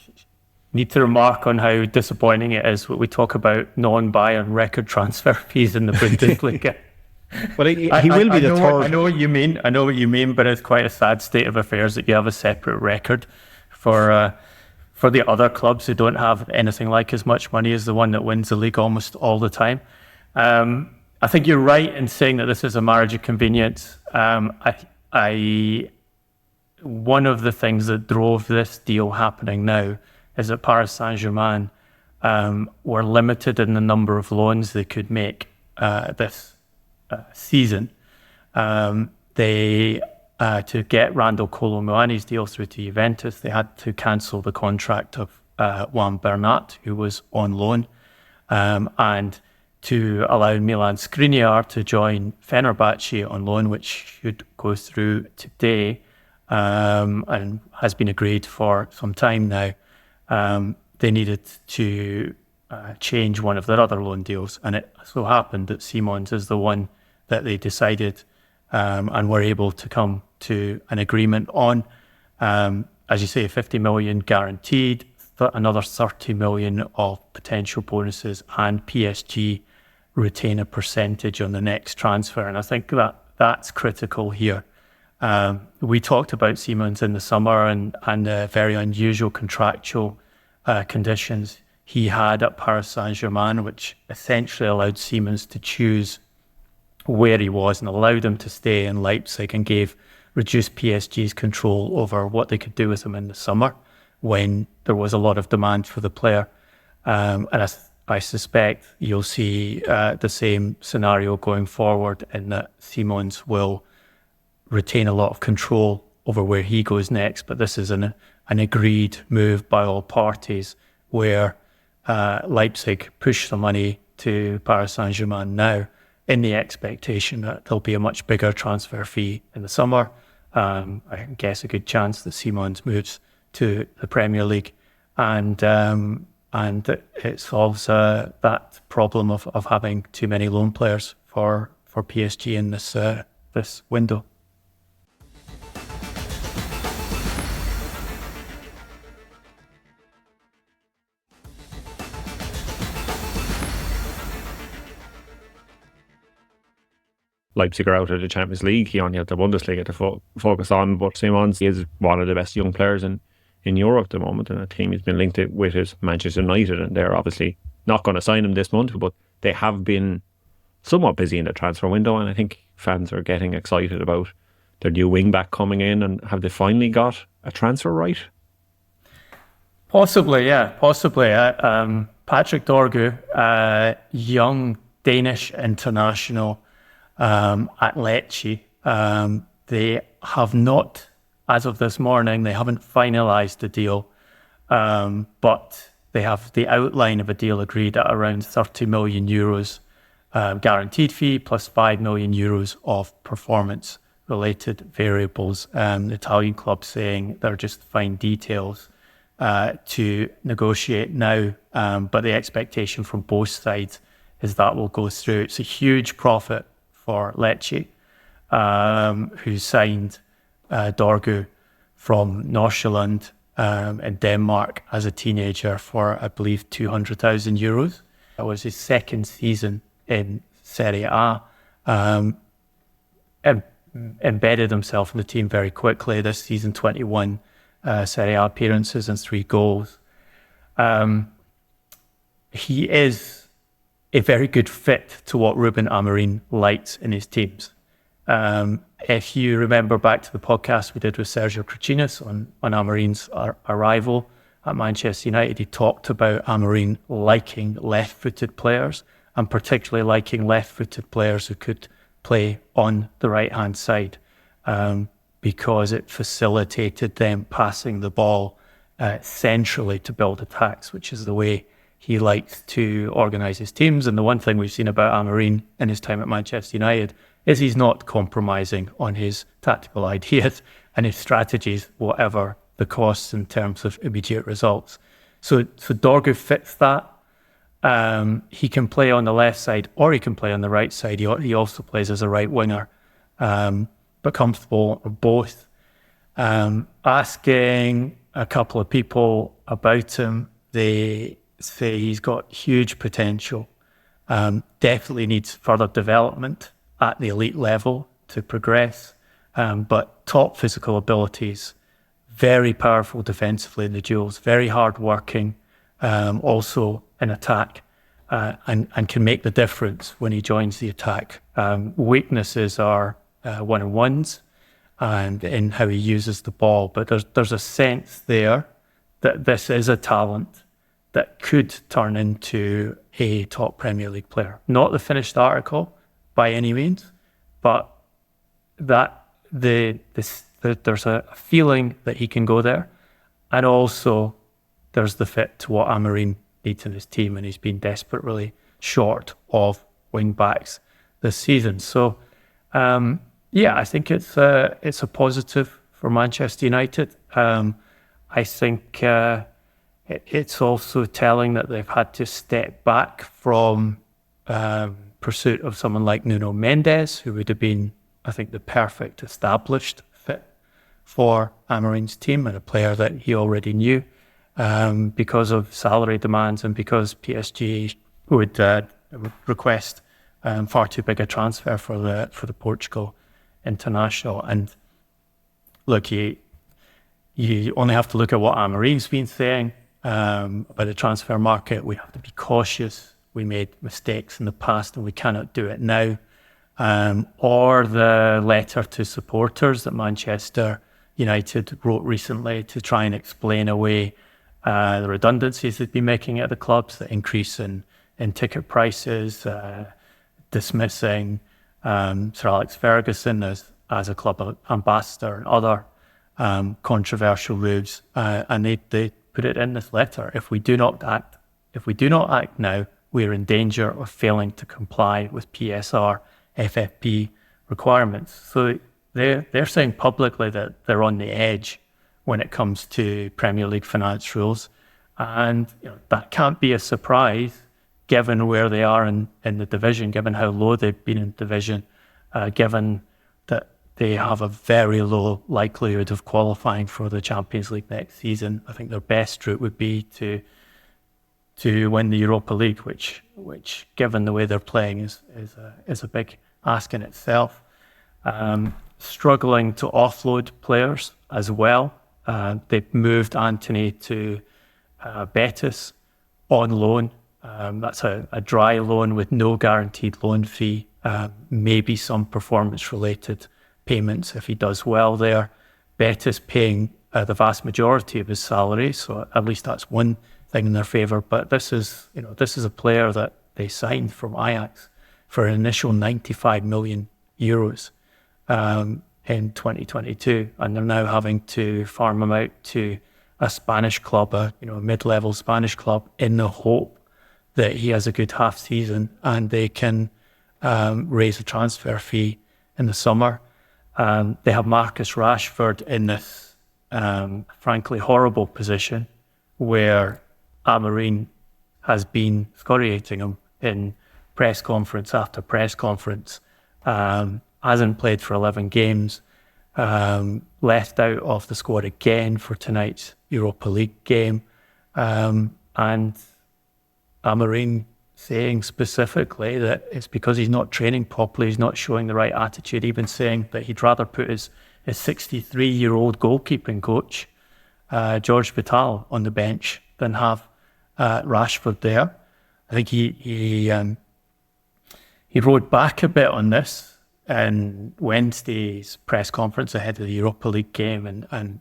need to remark on how disappointing it is when we talk about non-Bayern record transfer fees in the Bundesliga. Well, he will be the third. I know what you mean, but it's quite a sad state of affairs that you have a separate record for the other clubs who don't have anything like as much money as the one that wins the league almost all the time. I think you're right in saying that this is a marriage of convenience. One of the things that drove this deal happening now is that Paris Saint-Germain were limited in the number of loans they could make this season. To get Randall Kolo Muani's deal through to Juventus, they had to cancel the contract of Juan Bernat, who was on loan, and to allow Milan Skriniar to join Fenerbahce on loan, which should go through today and has been agreed for some time now. They needed to change one of their other loan deals, and it so happened that Simons is the one that they decided and were able to come to an agreement on. As you say, 50 million guaranteed, another 30 million of potential bonuses, and PSG retain a percentage on the next transfer. And I think that's critical here. We talked about Simons in the summer and very unusual contractual conditions he had at Paris Saint-Germain, which essentially allowed Simons to choose where he was and allowed him to stay in Leipzig, and reduced PSG's control over what they could do with him in the summer when there was a lot of demand for the player. And I suspect you'll see the same scenario going forward, in that Simons will retain a lot of control over where he goes next. But this is an agreed move by all parties, where Leipzig push the money to Paris Saint-Germain now, in the expectation that there'll be a much bigger transfer fee in the summer. I guess a good chance that Simons moves to the Premier League, and it solves that problem of having too many loan players for PSG in this window. Leipzig are out of the Champions League. He only had the Bundesliga to focus on. But Simons is one of the best young players in Europe at the moment, and a team he's been linked with is Manchester United, and they're obviously not going to sign him this month, but they have been somewhat busy in the transfer window, and I think fans are getting excited about their new wing back coming in. And have they finally got a transfer right? Possibly, yeah, possibly. Patrick Dorgu, young Danish international at Lecce. They have not, as of this morning, they haven't finalised the deal, but they have the outline of a deal agreed at around 30 million euros guaranteed fee plus 5 million euros of performance-related variables. The Italian club saying they're just fine details to negotiate now, but the expectation from both sides is that will go through. It's a huge profit for Lecce, who signed Dorgu from Nordsjælland in Denmark as a teenager for, I believe, 200,000 euros. That was his second season in Serie A. Embedded himself in the team very quickly. This season, 21 Serie A appearances and 3 goals. He is a very good fit to what Ruben Amorim likes in his teams. If you remember back to the podcast we did with Sergio Crucinas on Amorim's arrival at Manchester United, he talked about Amorim liking left-footed players, and particularly liking left-footed players who could play on the right-hand side, because it facilitated them passing the ball centrally to build attacks, which is the way he likes to organise his teams. And the one thing we've seen about Amorim in his time at Manchester United is he's not compromising on his tactical ideas and his strategies, whatever the costs in terms of immediate results. So Dorgu fits that. He can play on the left side or he can play on the right side. He also plays as a right winger, but comfortable on both. Asking a couple of people about him, they say he's got huge potential, definitely needs further development at the elite level to progress, but top physical abilities, very powerful defensively in the duels, very hard working, also in attack, and can make the difference when he joins the attack. Weaknesses are one-on-ones and in how he uses the ball, but there's a sense there that this is a talent that could turn into a top Premier League player. Not the finished article by any means, but that there's a feeling that he can go there, and also there's the fit to what Amorim needs in his team, and he's been desperately short of wing backs this season. So, I think it's a positive for Manchester United. I think it's also telling that they've had to step back from pursuit of someone like Nuno Mendes, who would have been, I think, the perfect established fit for Amorim's team, and a player that he already knew, because of salary demands and because PSG would request far too big a transfer for the Portugal international. And look, you only have to look at what Amorim's been saying about the transfer market. We have to be cautious. We made mistakes in the past and we cannot do it now. Or the letter to supporters that Manchester United wrote recently to try and explain away the redundancies they've been making at the clubs, the increase in ticket prices, dismissing Sir Alex Ferguson as a club ambassador, and other controversial moves. And they put it in this letter. If we do not act now, we are in danger of failing to comply with PSR FFP requirements. So they're saying publicly that they're on the edge when it comes to Premier League finance rules, and that can't be a surprise given where they are in the division, given how low they've been in division, given that they have a very low likelihood of qualifying for the Champions League next season. I think their best route would be to to win the Europa League, which given the way they're playing is a big ask in itself. Struggling to offload players as well. They've moved Anthony to Betis on loan. That's a dry loan with no guaranteed loan fee. Maybe some performance-related payments if he does well there. Betis paying the vast majority of his salary, so at least that's one thing in their favour. But this is a player that they signed from Ajax for an initial 95 million euros in 2022, and they're now having to farm him out to a Spanish club, a mid-level Spanish club, in the hope that he has a good half season and they can raise a transfer fee in the summer. They have Marcus Rashford in this frankly horrible position where Amorim has been excoriating him in press conference after press conference. Hasn't played for 11 games, left out of the squad again for tonight's Europa League game, and Amorim saying specifically that it's because he's not training properly, he's not showing the right attitude, even saying that he'd rather put his 63-year-old goalkeeping coach, George Vital, on the bench than have Rashford there. I think he rode back a bit on this in Wednesday's press conference ahead of the Europa League game and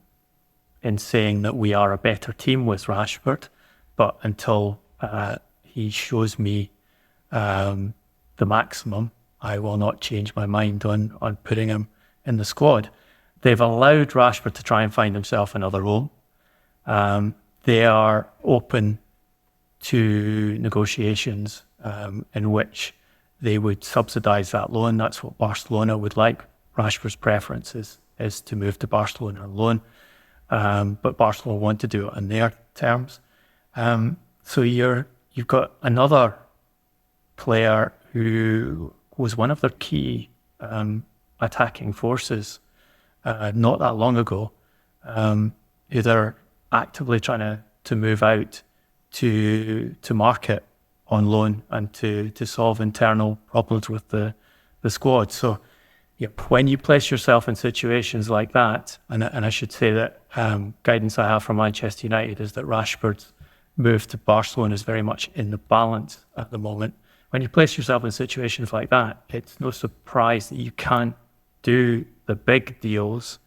in saying that we are a better team with Rashford, but until he shows me the maximum, I will not change my mind on putting him in the squad. They've allowed Rashford to try and find himself another home. They are open to negotiations in which they would subsidise that loan. That's what Barcelona would like. Rashford's preference is to move to Barcelona on loan, but Barcelona want to do it on their terms. So you've got another player who was one of their key attacking forces not that long ago, who they're actively trying to move out to market on loan and to solve internal problems with the squad. So when you place yourself in situations like that, and I should say that guidance I have from Manchester United is that Rashford's move to Barcelona is very much in the balance at the moment. When you place yourself in situations like that, it's no surprise that you can't do the big deals,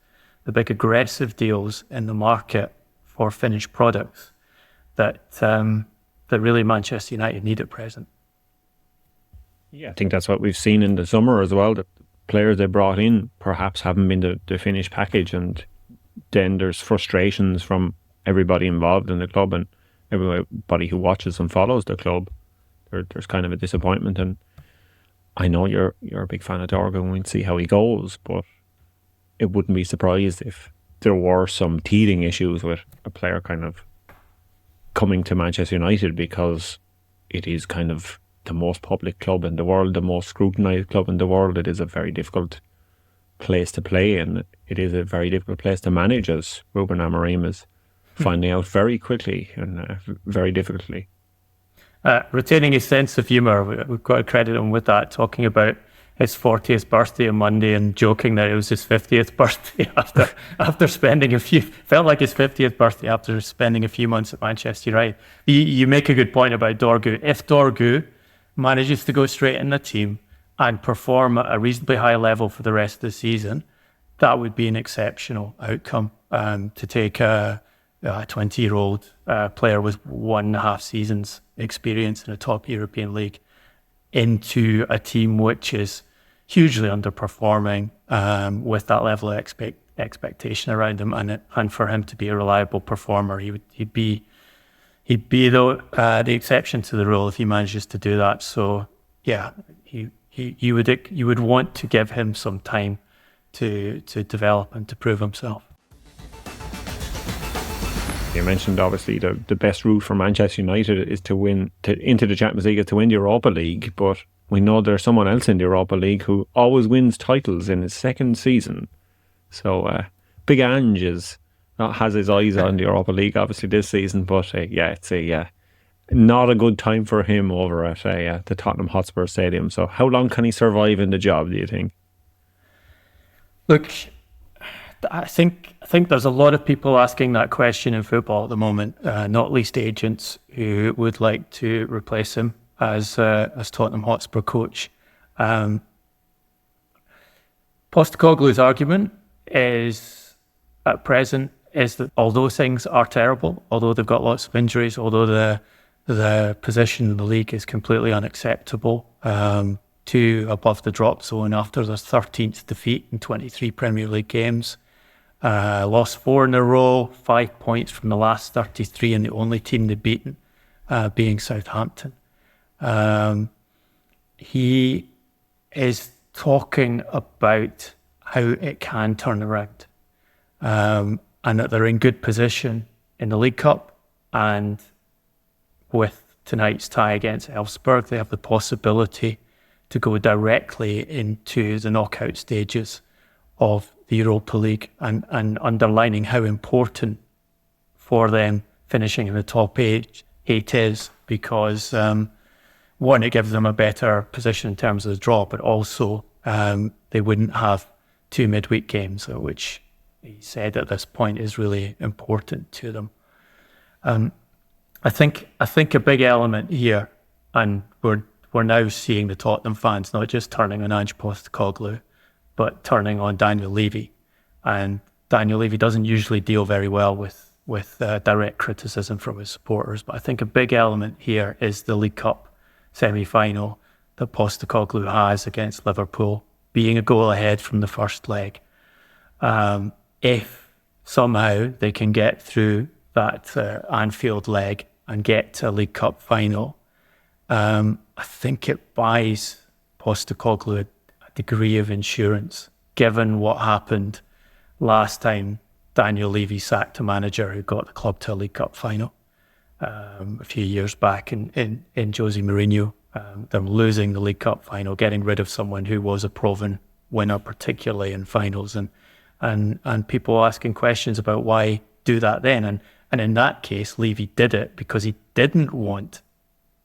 the big aggressive deals in the market for finished products that really Manchester United need at present. Yeah, I think that's what we've seen in the summer as well. The players they brought in perhaps haven't been the finished package, and then there's frustrations from everybody involved in the club and everybody who watches and follows the club. There's kind of a disappointment, and I know you're a big fan of Dorgo and we'll see how he goes, but it wouldn't be surprised if there were some teething issues with a player kind of coming to Manchester United, because it is kind of the most public club in the world, the most scrutinised club in the world. It is a very difficult place to play, and it is a very difficult place to manage, as Ruben Amorim is finding out very quickly and very difficultly. Retaining his sense of humour, we've got to credit him with that, talking about his 40th birthday on Monday and joking that it was his 50th birthday after spending felt like his 50th birthday after spending a few months at Manchester United. You make a good point about Dorgu. If Dorgu manages to go straight in the team and perform at a reasonably high level for the rest of the season, that would be an exceptional outcome. To take a 20-year-old player with 1.5 seasons experience in a top European league into a team which is hugely underperforming, with that level of expectation around him, and for him to be a reliable performer, he'd be the exception to the rule if he manages to do that. So yeah, you would want to give him some time to develop and to prove himself. You mentioned obviously the best route for Manchester United is to win into the Champions League, is to win the Europa League, but we know there's someone else in the Europa League who always wins titles in his second season. So Big Ange has his eyes on the Europa League obviously this season, but it's not a good time for him over at the Tottenham Hotspur Stadium. So how long can he survive in the job, do you think? Look, I think there's a lot of people asking that question in football at the moment, not least agents who would like to replace him as Tottenham Hotspur coach. Postecoglou's argument is, at present, is that although things are terrible, although they've got lots of injuries, although the position in the league is completely unacceptable, two above the drop zone after their 13th defeat in 23 Premier League games, lost 4 in a row, 5 points from the last 33, and the only team they've beaten being Southampton. He is talking about how it can turn around, and that they're in good position in the League Cup, and with tonight's tie against Elfsborg, they have the possibility to go directly into the knockout stages of the Europa League, and underlining how important for them finishing in the top eight is, because one, it gives them a better position in terms of the draw, but also they wouldn't have 2 midweek games, which he said at this point is really important to them. I think a big element here, and we're now seeing the Tottenham fans not just turning on Ange Postecoglou, but turning on Daniel Levy. And Daniel Levy doesn't usually deal very well with direct criticism from his supporters, but I think a big element here is the League Cup semi-final that Postecoglou has against Liverpool, being a goal ahead from the first leg. If somehow they can get through that Anfield leg and get to a League Cup final, I think it buys Postecoglou a degree of insurance, given what happened last time Daniel Levy sacked a manager who got the club to a League Cup final a few years back in Jose Mourinho. Them losing the League Cup final, getting rid of someone who was a proven winner, particularly in finals, and people asking questions about why do that then. And in that case, Levy did it because he didn't want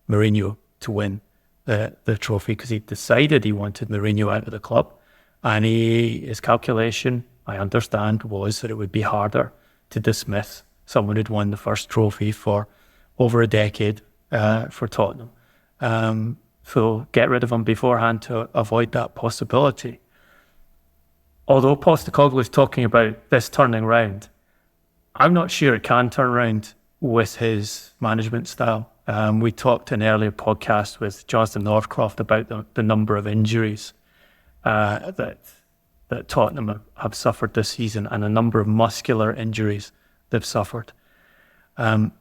Mourinho to win the trophy, because he decided he wanted Mourinho out of the club. And his calculation, I understand, was that it would be harder to dismiss someone who'd won the first trophy for over a decade for Tottenham. So get rid of him beforehand to avoid that possibility. Although Postecoglou is talking about this turning round, I'm not sure it can turn around with his management style. We talked in an earlier podcast with Jonathan Northcroft about the number of injuries that Tottenham have suffered this season, and a number of muscular injuries they've suffered. And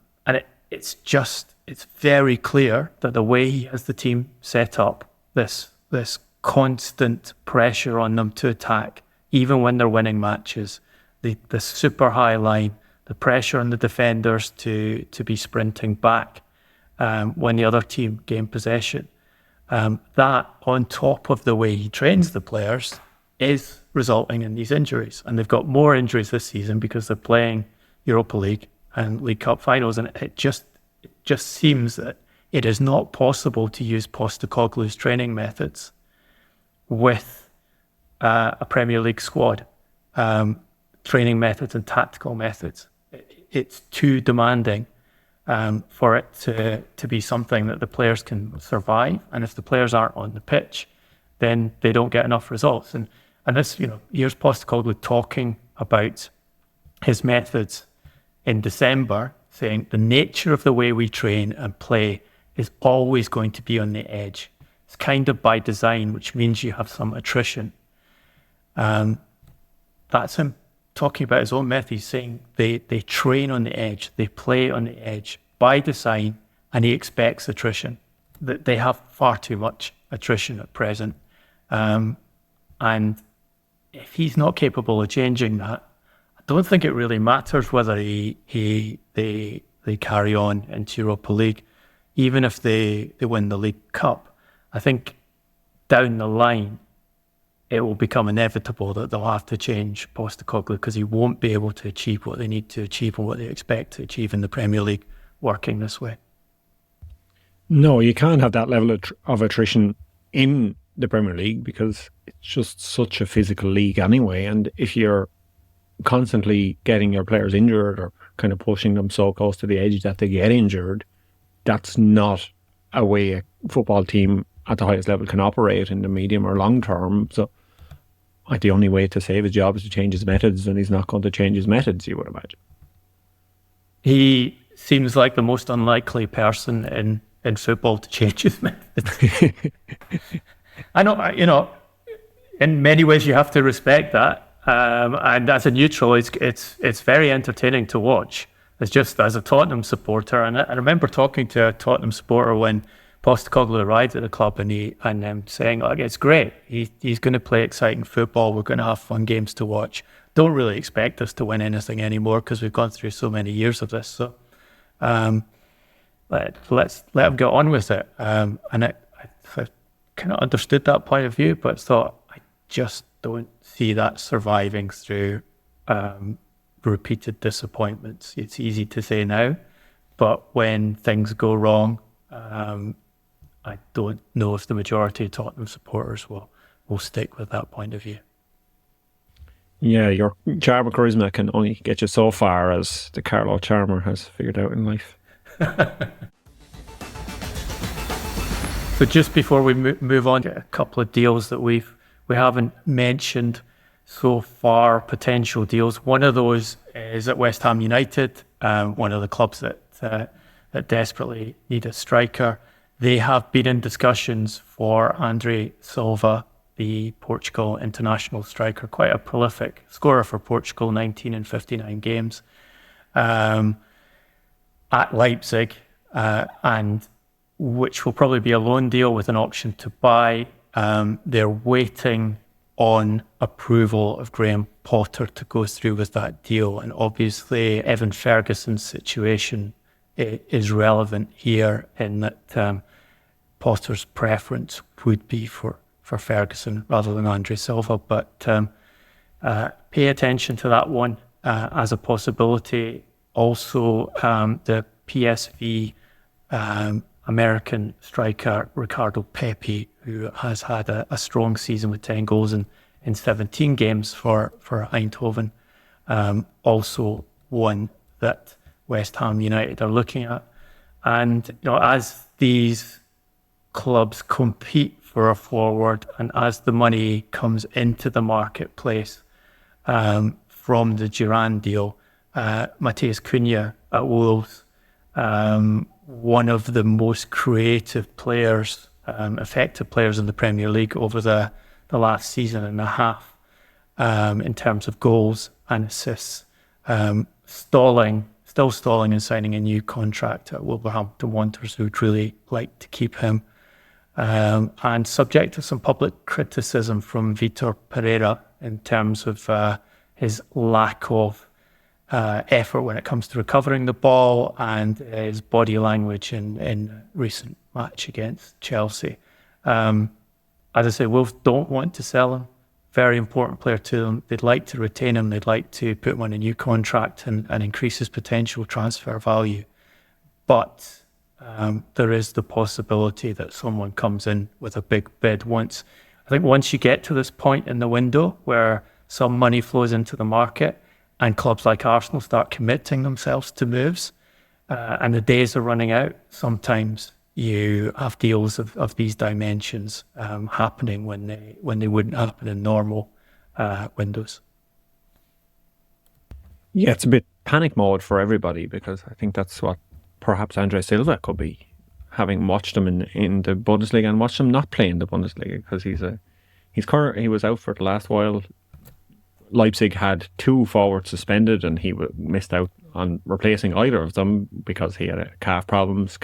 it's very clear that the way he has the team set up, this constant pressure on them to attack, even when they're winning matches, the super high line, the pressure on the defenders to be sprinting back when the other team gain possession, that on top of the way he trains the players is resulting in these injuries. And they've got more injuries this season because they're playing Europa League and League Cup finals, and it just seems that it is not possible to use Postecoglou's training methods with a Premier League squad, training methods and tactical methods. It's too demanding for it to be something that the players can survive. And if the players aren't on the pitch, then they don't get enough results. And this, here's Postecoglou talking about his methods in December, saying the nature of the way we train and play is always going to be on the edge. It's kind of by design, which means you have some attrition. That's him talking about his own method. He's saying they train on the edge, they play on the edge by design, and he expects attrition. That they have far too much attrition at present. And if he's not capable of changing that, I don't think it really matters whether they carry on into Europa League, even if they win the League Cup. I think down the line, it will become inevitable that they'll have to change Postecoglou, because he won't be able to achieve what they need to achieve and what they expect to achieve in the Premier League working this way. No, you can't have that level of attrition in the Premier League because it's just such a physical league anyway. And if you're constantly getting your players injured or kind of pushing them so close to the edge that they get injured, that's not a way a football team at the highest level can operate in the medium or long term. So the only way to save his job is to change his methods, and he's not going to change his methods, you would imagine. He seems like the most unlikely person in football to change his methods. I know, in many ways you have to respect that. And as a neutral, it's very entertaining to watch. It's just as a Tottenham supporter, and I remember talking to a Tottenham supporter when Postecoglou arrived at the club, and saying, "Oh, it's great. He's going to play exciting football. We're going to have fun games to watch. Don't really expect us to win anything anymore because we've gone through so many years of this. So let's let him get on with it." And I kind of understood that point of view, but thought I just don't see that surviving through repeated disappointments. It's easy to say now, but when things go wrong, I don't know if the majority of Tottenham supporters will stick with that point of view. Yeah, your charm and charisma can only get you so far, as the Carlo Charmer has figured out in life. So just before we move on to a couple of deals that we haven't mentioned so far, potential deals. One of those is at West Ham United, one of the clubs that desperately need a striker. They have been in discussions for Andre Silva, the Portugal international striker, quite a prolific scorer for Portugal, 19 in 59 games, at Leipzig, and which will probably be a loan deal with an option to buy. They're waiting on approval of Graham Potter to go through with that deal. And obviously, Evan Ferguson's situation is relevant here in that Potter's preference would be for Ferguson rather than Andre Silva. But pay attention to that one as a possibility. Also, the PSV American striker Ricardo Pepi, who has had a strong season with 10 goals in 17 games for Eindhoven. Also one that West Ham United are looking at. And as these clubs compete for a forward and as the money comes into the marketplace from the Duran deal, Matheus Cunha at Wolves, one of the most creative players, effective players in the Premier League over the last season and a half in terms of goals and assists, still stalling and signing a new contract at Wolverhampton Wanderers, who would really like to keep him, and subject to some public criticism from Vitor Pereira in terms of his lack of effort when it comes to recovering the ball and his body language in recent match against Chelsea. As I say, Wolves don't want to sell him. Very important player to them. They'd like to retain him. They'd like to put him on a new contract and increase his potential transfer value. But there is the possibility that someone comes in with a big bid. I think once you get to this point in the window where some money flows into the market and clubs like Arsenal start committing themselves to moves, and the days are running out, sometimes you have deals of these dimensions happening when they wouldn't happen in normal windows. Yeah, it's a bit panic mode for everybody, because I think that's what perhaps Andre Silva could be, having watched him in the Bundesliga and watched him not play in the Bundesliga, because he was out for the last while. Leipzig had 2 forwards suspended, and he missed out on replacing either of them because he had calf problems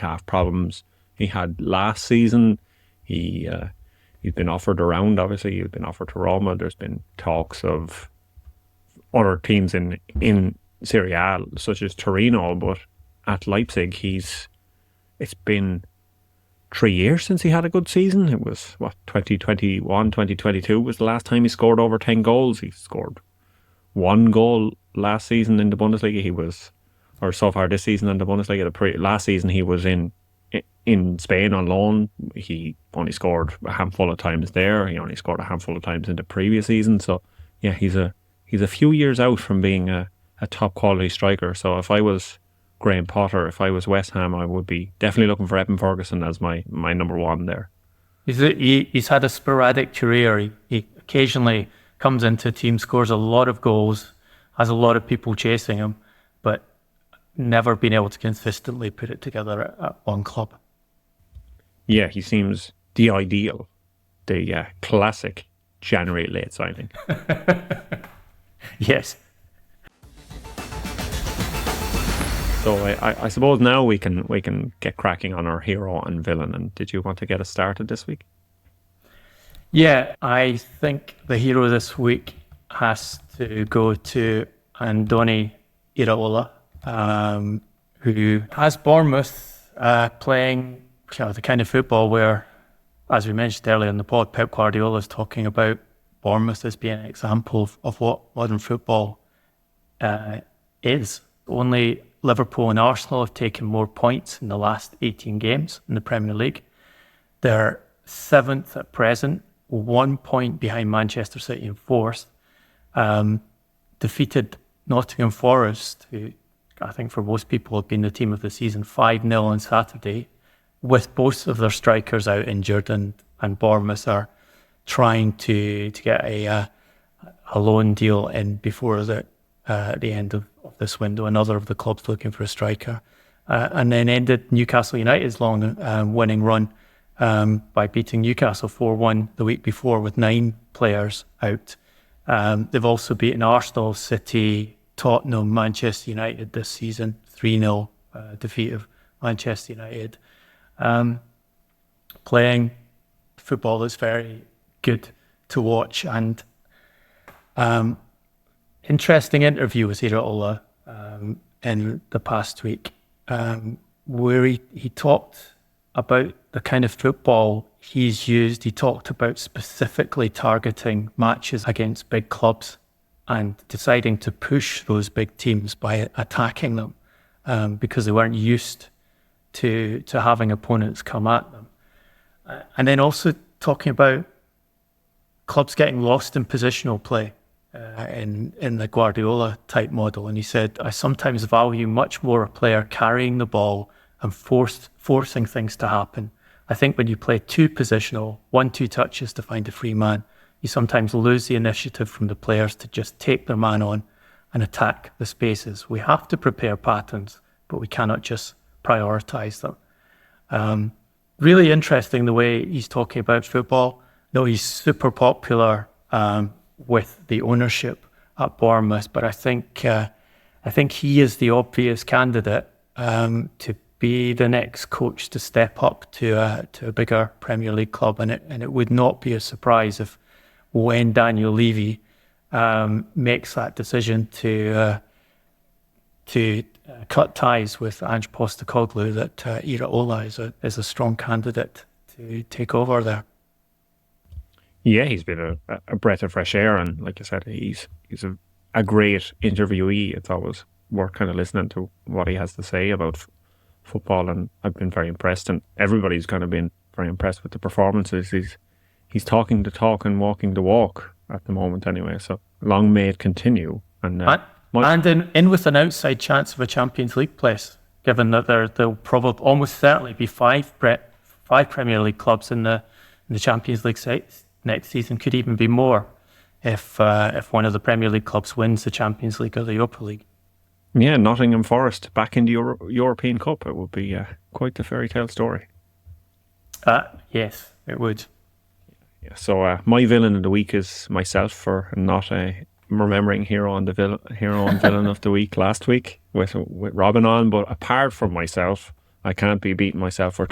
he had last season. He's been offered around, obviously. He's been offered to Roma. There's been talks of other teams in Serie A, such as Torino, but at Leipzig, it's been 3 years since he had a good season. It was 2021, 2022 was the last time he scored over 10 goals. He scored 1 goal last season in the Bundesliga. So far this season in the Bundesliga. Last season he was in in Spain on loan. He only scored a handful of times there. He only scored a handful of times in the previous season. So yeah, he's a few years out from being a top quality striker. So if I was Graham Potter, if I was West Ham, I would be definitely looking for Evan Ferguson as my number one there. He's had a sporadic career. He occasionally comes into a team, scores a lot of goals, has a lot of people chasing him, but never been able to consistently put it together at one club. Yeah, he seems the ideal, the classic January late signing. Yes. So I suppose now we can get cracking on our hero and villain. And did you want to get us started this week? Yeah, I think the hero this week has to go to Andoni Iraola, who has Bournemouth playing the kind of football where, as we mentioned earlier in the pod, Pep Guardiola is talking about Bournemouth as being an example of what modern football is. Only Liverpool and Arsenal have taken more points in the last 18 games in the Premier League. They're 7th at present, 1 point behind Manchester City in 4th. Defeated Nottingham Forest, who I think for most people have been the team of the season, 5-0 on Saturday, with both of their strikers out injured, and Bournemouth are trying to get a loan deal in before the end of this window. Another of the clubs looking for a striker, and then ended Newcastle United's long winning run by beating Newcastle 4-1 the week before with 9 players out. They've also beaten Arsenal, City, Tottenham, Manchester United this season, 3-0 defeat of Manchester United. Playing football that's very good to watch, and interesting interview with Iraola in the past week, where he talked about the kind of football he's used. He talked about specifically targeting matches against big clubs and deciding to push those big teams by attacking them because they weren't used to having opponents come at them. And then also talking about clubs getting lost in positional play in the Guardiola type model. And he said, I sometimes value much more a player carrying the ball and forcing things to happen. I think when you play too positional, 1-2 touches to find a free man, you sometimes lose the initiative from the players to just take their man on and attack the spaces. We have to prepare patterns, but we cannot just prioritize them. Really interesting the way he's talking about football. No, he's super popular with the ownership at Bournemouth, but I think he is the obvious candidate to be the next coach to step up to a bigger Premier League club, and it would not be a surprise if when Daniel Levy makes that decision to cut ties with Ange Postecoglou, that Iraola is a strong candidate to take over there. Yeah, he's been a breath of fresh air, and like I said, he's a great interviewee. It's always worth kind of listening to what he has to say about football, and I've been very impressed, and everybody's kind of been very impressed with the performances. He's talking the talk and walking the walk at the moment anyway, so long may it continue. And in with an outside chance of a Champions League place, given that there'll probably almost certainly be five Premier League clubs in the Champions League next season, could even be more if one of the Premier League clubs wins the Champions League or the Europa League. Yeah, Nottingham Forest back in the European Cup. It would be quite the fairy tale story. Yes, it would. Yeah, so my villain of the week is myself for not remembering hero and villain of the week last week with Robin on. But apart from myself, I can't be beating myself up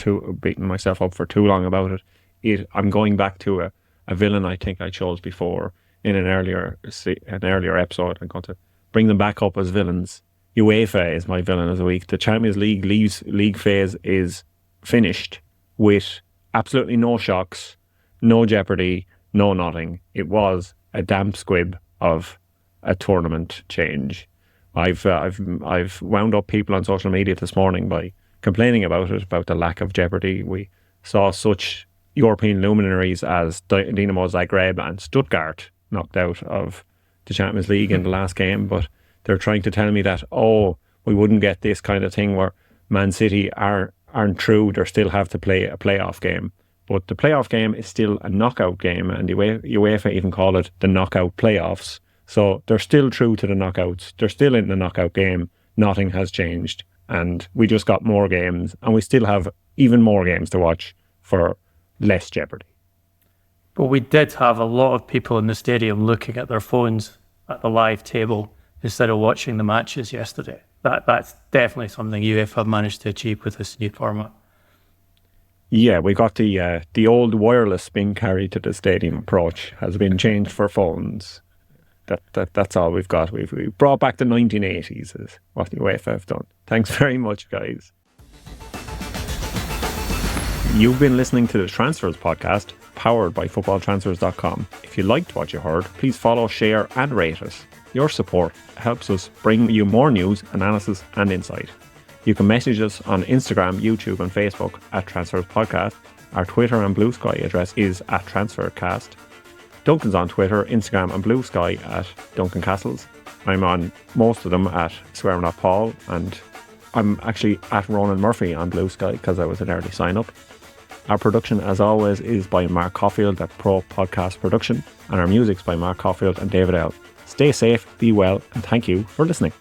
for too long about it. I'm going back to a villain I think I chose before in an earlier episode. I'm going to bring them back up as villains. UEFA is my villain of the week. The Champions League phase is finished with absolutely no shocks, no jeopardy, no nothing. It was a damp squib of a tournament change. I've wound up people on social media this morning by complaining about it, about the lack of jeopardy. We saw such European luminaries as Dinamo Zagreb and Stuttgart knocked out of the Champions League in the last game, but they're trying to tell me that, we wouldn't get this kind of thing where Man City aren't through, they still have to play a playoff game. But the playoff game is still a knockout game, and the UEFA even call it the knockout playoffs. So they're still true to the knockouts. They're still in the knockout game. Nothing has changed. And we just got more games, and we still have even more games to watch for less jeopardy. But we did have a lot of people in the stadium looking at their phones at the live table instead of watching the matches yesterday. That's definitely something UEFA managed to achieve with this new format. Yeah, we got the old wireless being carried to the stadium approach has been changed for phones. That's all we've got. We've brought back the 1980s is what the UEFA have done. Thanks very much, guys. You've been listening to the Transfers podcast, powered by FootballTransfers.com. If you liked what you heard, please follow, share and rate us. Your support helps us bring you more news, analysis and insight. You can message us on Instagram, YouTube and Facebook at Transfers Podcast. Our Twitter and Blue Sky address is at TransferCast. Duncan's on Twitter, Instagram and Blue Sky at Duncan Castles. I'm on most of them at Paul, and I'm actually at Ronan Murphy on Blue Sky because I was an early sign up. Our production, as always, is by Mark Caulfield at Pro Podcast Production, and our music's by Mark Caulfield and David L. Stay safe, be well, and thank you for listening.